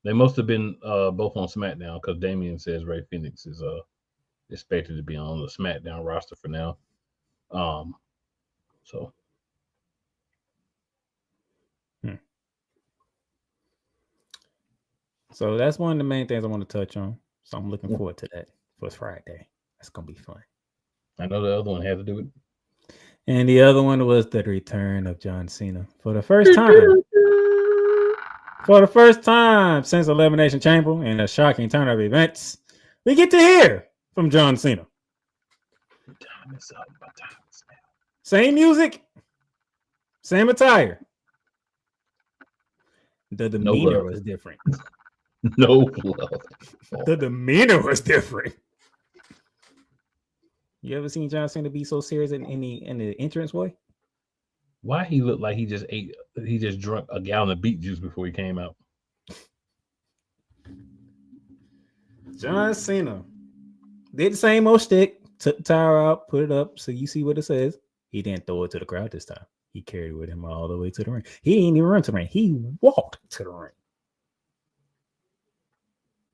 They must have been both on SmackDown because Damian says Ray Phoenix is expected to be on the SmackDown roster for now. So that's one of the main things I want to touch on. So I'm looking forward to that for Friday. That's gonna be fun. I know the other one had to do it. And the other one was the return of John Cena for the first time. For the first time since Elimination Chamber in a shocking turn of events, we get to hear from John Cena. Same music, same attire. The demeanor was different. No love. The demeanor was different. You ever seen John Cena be so serious in the entrance way? Why he looked like he just drank a gallon of beet juice before he came out. John Cena did the same old stick, took the tire out, put it up so you see what it says. He didn't throw it to the crowd this time. He carried it with him all the way to the ring. He didn't even run to the ring. He walked to the ring.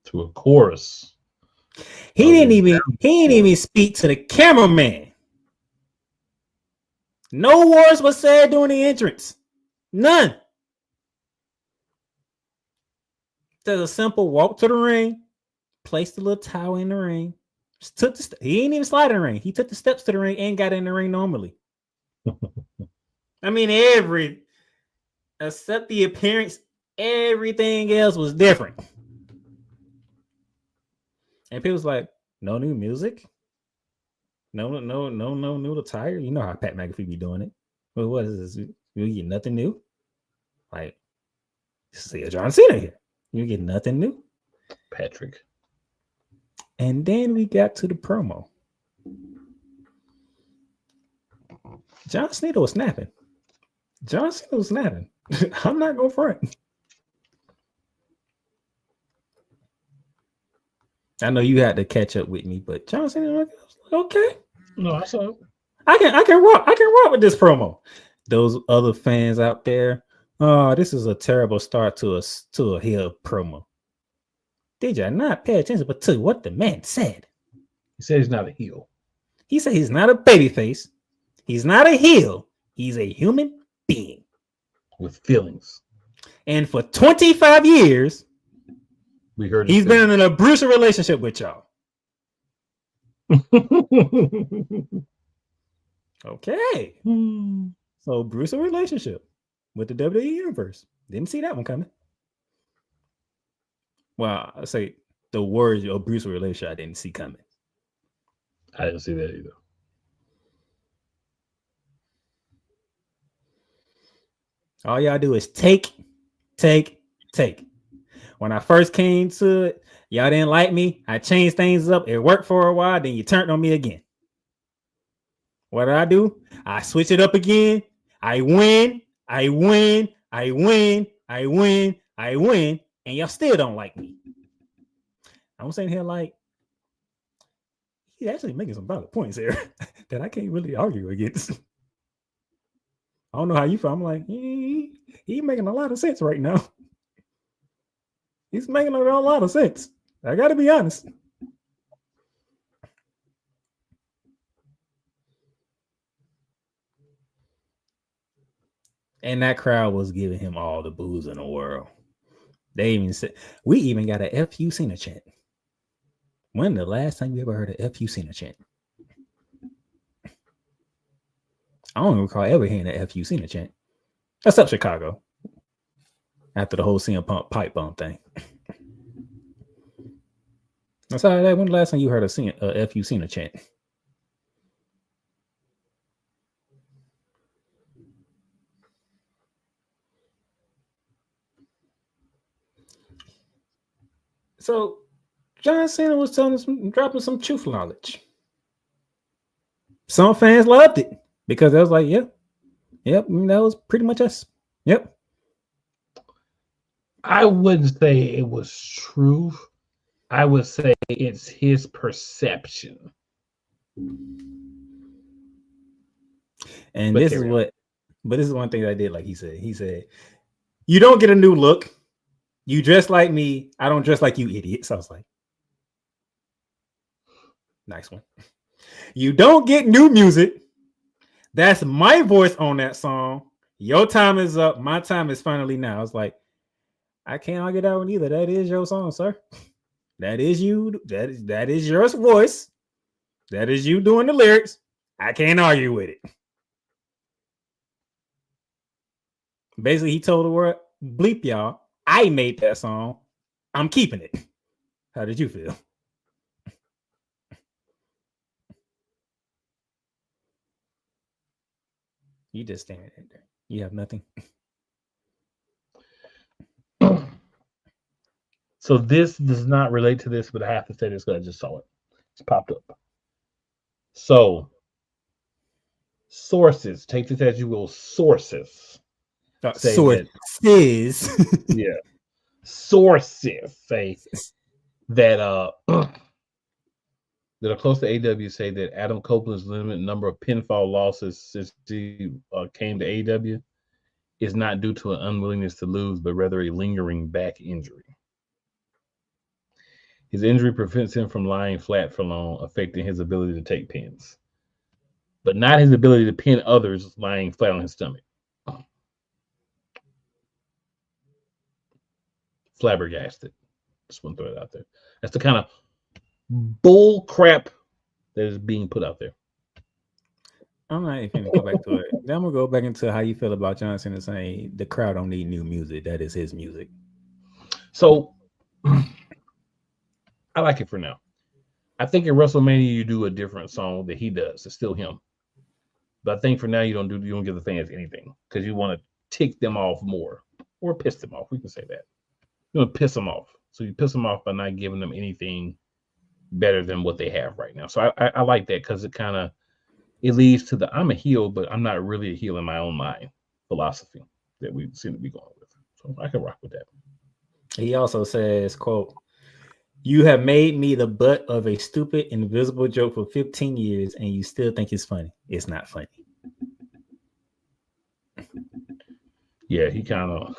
To a chorus. He didn't even speak to the cameraman. No words were said during the entrance. None. There's a simple walk to the ring, placed the little towel in the ring. Just took he ain't even slide in the ring. He took the steps to the ring and got in the ring normally. I mean, except the appearance, everything else was different. And people was like, no new music, no new attire. You know how Pat McAfee be doing it. Well, what is this? You get nothing new. Like, see a John Cena here. You get nothing new, Patrick. And then we got to the promo. John Cena was snapping. I'm not going front. I know you had to catch up with me, but John Cena, okay. No, I saw it. I can rock with this promo. Those other fans out there, oh, this is a terrible start to a heel promo. Did you not pay attention but to what the man said? He said he's not a heel. He said he's not a babyface. He's not a heel. He's a human being with feelings. And for 25 years, We heard he's been in an abusive relationship with y'all. Okay. So abusive relationship with the WWE Universe. Didn't see that one coming. Well, I say the word abusive relationship I didn't see coming. I didn't see that either. All y'all do is take. When I first came to it, y'all didn't like me. I changed things up. It worked for a while. Then you turned on me again. What did I do? I switch it up again. I win. And y'all still don't like me. I'm sitting here like, he's actually making some valid points here that I can't really argue against. I don't know how you feel. I'm like, he's making a lot of sense right now. He's making a lot of sense. I got to be honest. And that crowd was giving him all the boos in the world. They even said, we even got a FU Cena chant. When the last time you ever heard a FU Cena chant? I don't recall ever hearing a FU Cena chant. Except Chicago. After the whole CM Punk pipe bomb thing. That's how that. When the last time you heard a FU Cena chant? So John Cena was dropping some truth knowledge. Some fans loved it because they was like, yep, that was pretty much us. Yep. I wouldn't say it was truth. I would say it's his perception. And this is one thing I did. Like he said, you don't get a new look. You dress like me. I don't dress like you idiots. I was like, nice one. You don't get new music. That's my voice on that song. Your time is up. My time is finally now. I was like, I can't argue that one either. That is your song, sir. That is you. That is your voice. That is you doing the lyrics. I can't argue with it. Basically, he told the world, bleep y'all. I made that song. I'm keeping it. How did you feel? You just standing there. You have nothing. So this does not relate to this, but I have to say this because I just saw it. It's popped up. So sources, take this as you will, sources. Sources. Yeah. Sources say that that are close to AEW say that Adam Copeland's limited number of pinfall losses since he came to AEW is not due to an unwillingness to lose, but rather a lingering back injury. His injury prevents him from lying flat for long, affecting his ability to take pins, but not his ability to pin others lying flat on his stomach. Flabbergasted. Just want to throw it out there. That's the kind of bull crap that is being put out there. I'm not even going to go back to it. Then I'm going to go back into how you feel about John Cena saying the crowd don't need new music. That is his music. So I like it for now. I think in WrestleMania you do a different song that he does. It's still him. But I think for now you don't give the fans anything because you want to tick them off more or piss them off. We can say that. You want to piss them off. So you piss them off by not giving them anything better than what they have right now. So I like that because it leads to the I'm a heel, but I'm not really a heel in my own mind philosophy that we seem to be going with. So I can rock with that. He also says, quote, "You have made me the butt of a stupid, invisible joke for 15 years, and you still think it's funny. It's not funny." Yeah, he kind of.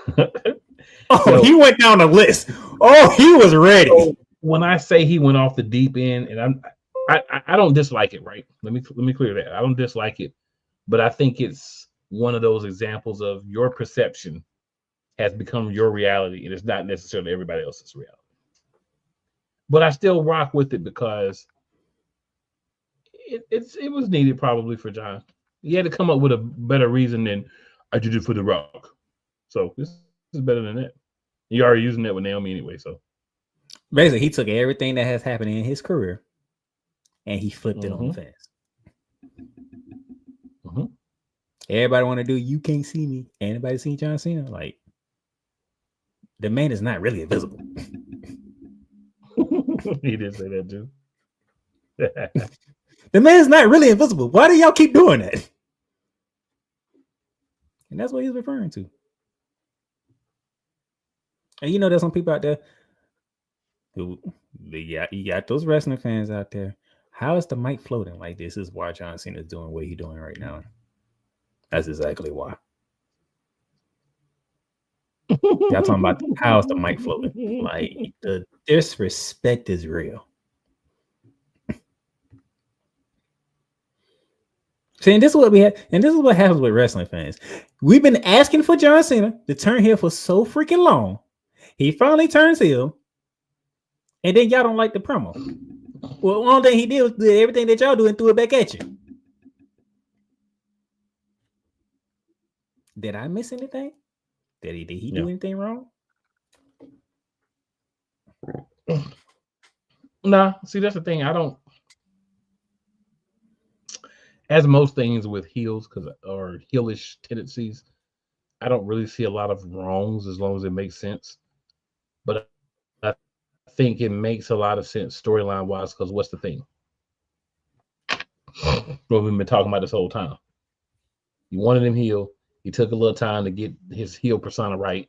He went down the list. Oh, he was ready. So when I say he went off the deep end, and I don't dislike it, right? Let me clear that. I don't dislike it, but I think it's one of those examples of your perception has become your reality, and it's not necessarily everybody else's reality. But I still rock with it because it was needed probably for John. He had to come up with a better reason than I did it for The Rock. So this is better than that. You already using that with Naomi anyway. So basically, he took everything that has happened in his career and he flipped it on the fans. Everybody want to do You Can't See Me. Anybody seen John Cena? Like, the man is not really invisible. He did say that too. The man is not really invisible. Why do y'all keep doing that? And that's what he's referring to. And you know, there's some people out there who you got those wrestling fans out there. How is the mic floating? Like, this is why John Cena is doing what he's doing right now. That's exactly why. Y'all talking about how is the mic floating? Like, the disrespect is real. See, and this is what we had, and this is what happens with wrestling fans. We've been asking for John Cena to turn heel for so freaking long. He finally turns heel, and then y'all don't like the promo. Well, one thing he did was did everything that y'all do and threw it back at you. Did I miss anything? Did he do anything wrong? Nah, see, that's the thing. I don't, as most things with heels or heelish tendencies, I don't really see a lot of wrongs as long as it makes sense. But I think it makes a lot of sense storyline wise, because what's the thing? What we've been talking about this whole time. You wanted him heel. He took a little time to get his heel persona right.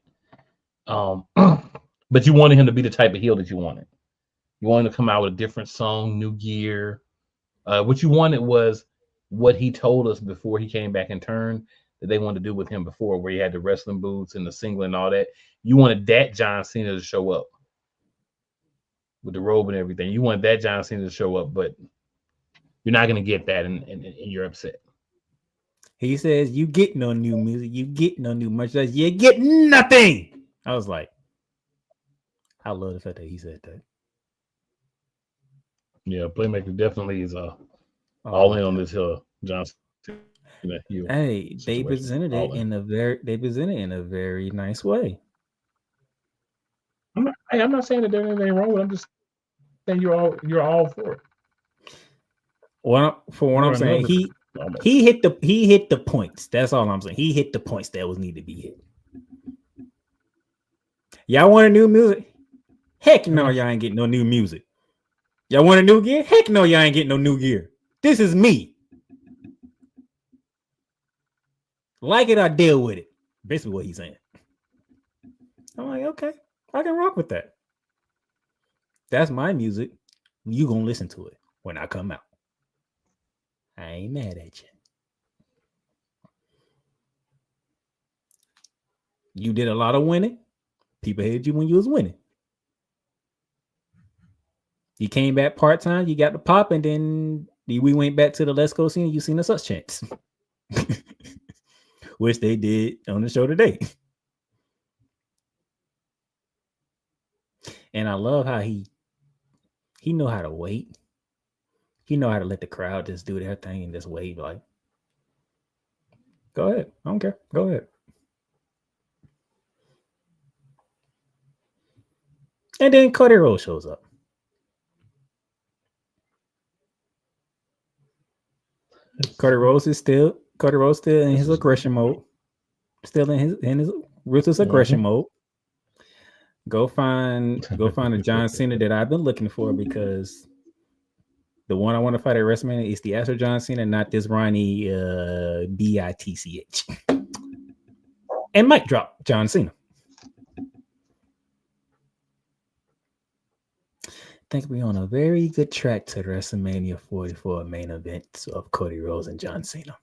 But you wanted him to be the type of heel that you wanted. You wanted to come out with a different song, new gear. What you wanted was what he told us before he came back and turned that they wanted to do with him before, where he had the wrestling boots and the singlet and all that. You wanted that John Cena to show up with the robe and everything. You want that John Cena to show up, but you're not going to get that, and you're upset. He says, you get no new music, you get no new merchandise, you get nothing. I was like, I love the fact that he said that. Yeah, Playmaker definitely is all in on this John Cena. Hey, they presented it in a very nice way. I'm not saying that there's anything wrong with it. I'm just saying you're all for it. I'm saying, he hit the points. That's all I'm saying. He hit the points that was needed to be hit. Y'all want a new music? Heck no, y'all ain't getting no new music. Y'all want a new gear? Heck no, y'all ain't getting no new gear. This is me. Like it or deal with it. Basically what he's saying. I'm like, okay, I can rock with that. That's my music. You gonna listen to it when I come out. I ain't mad at you. You did a lot of winning. People hated you when you was winning. You came back part-time, you got the pop, and then we went back to the Let's Go scene. You seen the such chance. Which they did on the show today. And I love how he know how to wait. He know how to let the crowd just do their thing and just wave like, go ahead. I don't care. Go ahead. And then Cody Rhodes shows up. Cody Rhodes still in his aggression mode. Still in his ruthless aggression mode. Go find a John Cena that I've been looking for, because the one I want to fight at WrestleMania is the Astro John Cena, not this Ronnie Bitch. And mic drop John Cena. I think we're on a very good track to WrestleMania 44 main event of Cody Rhodes and John Cena.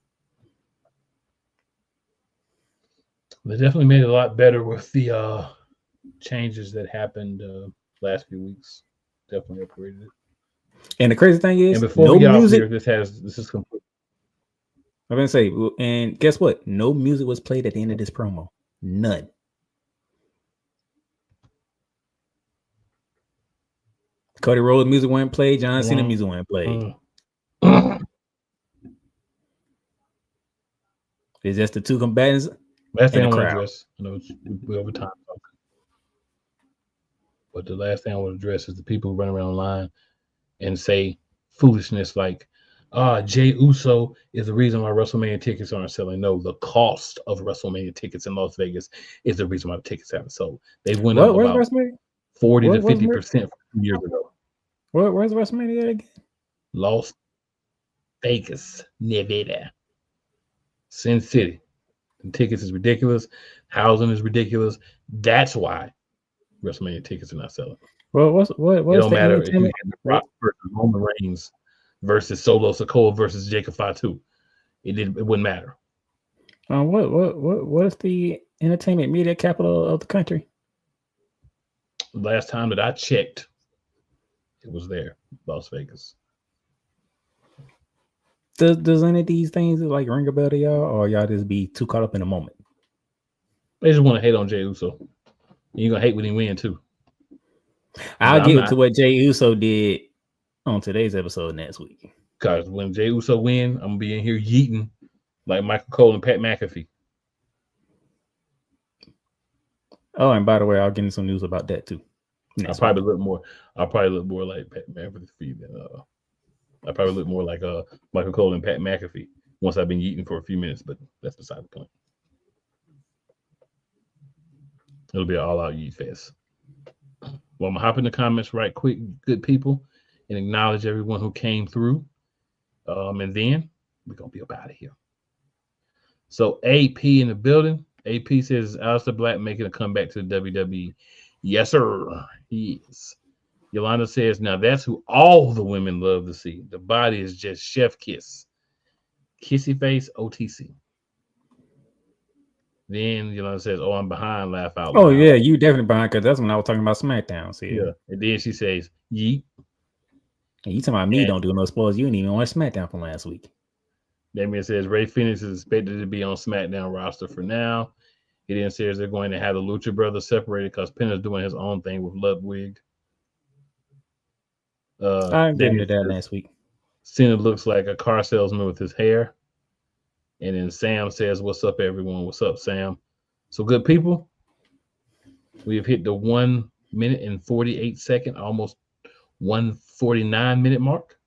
They definitely made it a lot better with the changes that happened last few weeks. Definitely upgraded it. And the crazy thing is, and before we get off here, this is complete. I'm gonna say, and guess what? No music was played at the end of this promo. None. Cody Rhodes music wasn't played. John Cena music wasn't played. It's just the two combatants. Last thing I and the want to crowd. address, I know we're over time, but the last thing I want to address is the people who run around online and say foolishness like, Jay Uso is the reason why WrestleMania tickets aren't selling. No, the cost of WrestleMania tickets in Las Vegas is the reason why the tickets haven't sold. They went up Where's about WrestleMania? 40 to 50% years ago. Where's WrestleMania at again? Las Vegas, Nevada, Sin City. The tickets is ridiculous. Housing is ridiculous. That's why WrestleMania tickets are not selling. Well, what's It don't matter if you had The Rock versus Roman Reigns versus Solo Sikoa versus Jacob Fatu. It wouldn't matter. What is the entertainment media capital of the country? Last time that I checked, it was there, Las Vegas. Does any of these things like ring a bell to y'all, or y'all just be too caught up in the moment? They just want to hate on Jey Uso. You're gonna hate when he win too. I'll give it to what Jey Uso did on today's episode next week. Because when Jey Uso win, I'm gonna be in here yeeting like Michael Cole and Pat McAfee. Oh, and by the way, I'll get into some news about that too. I'll probably look more like Pat McAfee than I probably look more like Michael Cole and Pat McAfee once I've been yeeting for a few minutes, but that's beside the point. It'll be an all-out yeet fest. Well, I'm gonna hop in the comments right quick, good people, and acknowledge everyone who came through. And then we're gonna be up out of here. So AP in the building. AP says Aleister Black making a comeback to the WWE. Yes, sir. He is. Yolanda says, now that's who all the women love to see. The body is just chef kiss. Kissy face OTC. Then Yolanda says, oh, I'm behind, laugh out loud. Oh, yeah, you definitely behind, because that's when I was talking about Smackdown. See? Yeah. And then she says, yeet. And you talking about me don't do no spoilers. You didn't even watch Smackdown from last week. Damien says Ray Phoenix is expected to be on SmackDown roster for now. He then says they're going to have the Lucha Brothers separated because Penner's doing his own thing with Ludwig. I'm getting to that last week. Cena looks like a car salesman with his hair. And then Sam says, what's up, everyone? What's up, Sam? So, good people, we have hit the 1 minute and 48 second, almost 149 minute mark.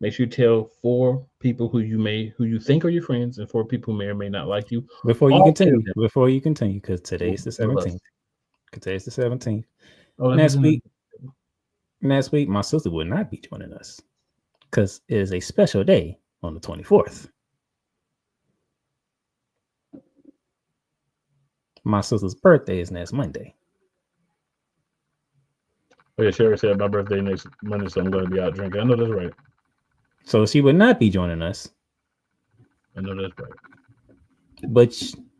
Make sure you tell 4 people who you think are your friends and 4 people who may or may not like you. Before you continue, because today's the 17th. Today's the 17th. Next week, my sister will not be joining us because it is a special day on the 24th. My sister's birthday is next Monday. Oh, yeah, Sherry said my birthday next Monday, so I'm going to be out drinking. I know that's right. So she would not be joining us. I know that's right. But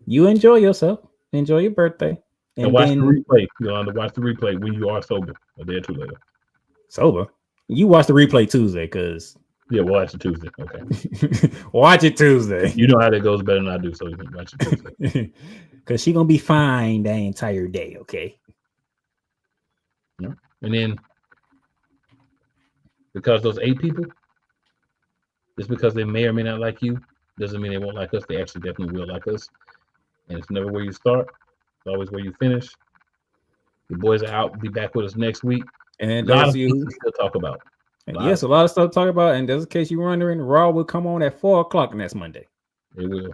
you enjoy yourself. Enjoy your birthday. And watch the replay. Yolanda, watch the replay when you are sober. A day or two later. Sober? You watch the replay Tuesday, because... Yeah, we'll watch it Tuesday. Okay. Watch it Tuesday. You know how that goes better than I do, so you can watch it Tuesday. Because she's going to be fine that entire day, okay? Yeah. And then, because those 8 people, just because they may or may not like you, doesn't mean they won't like us. They actually definitely will like us. And it's never where you start. It's always where you finish. The boys are out. Be back with us next week. And a lot of things to talk about. Yes, a lot of stuff to talk about. And just in case you're wondering, Raw will come on at 4 o'clock next Monday. It will.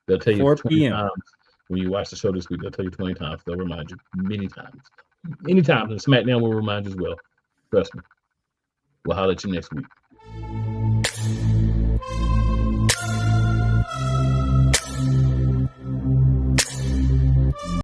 They'll tell you 4 20 p.m. times when you watch the show this week. They'll tell you 20 times. They'll remind you many times. Many times. And SmackDown will remind you as well. Trust me. We'll holler at you next week.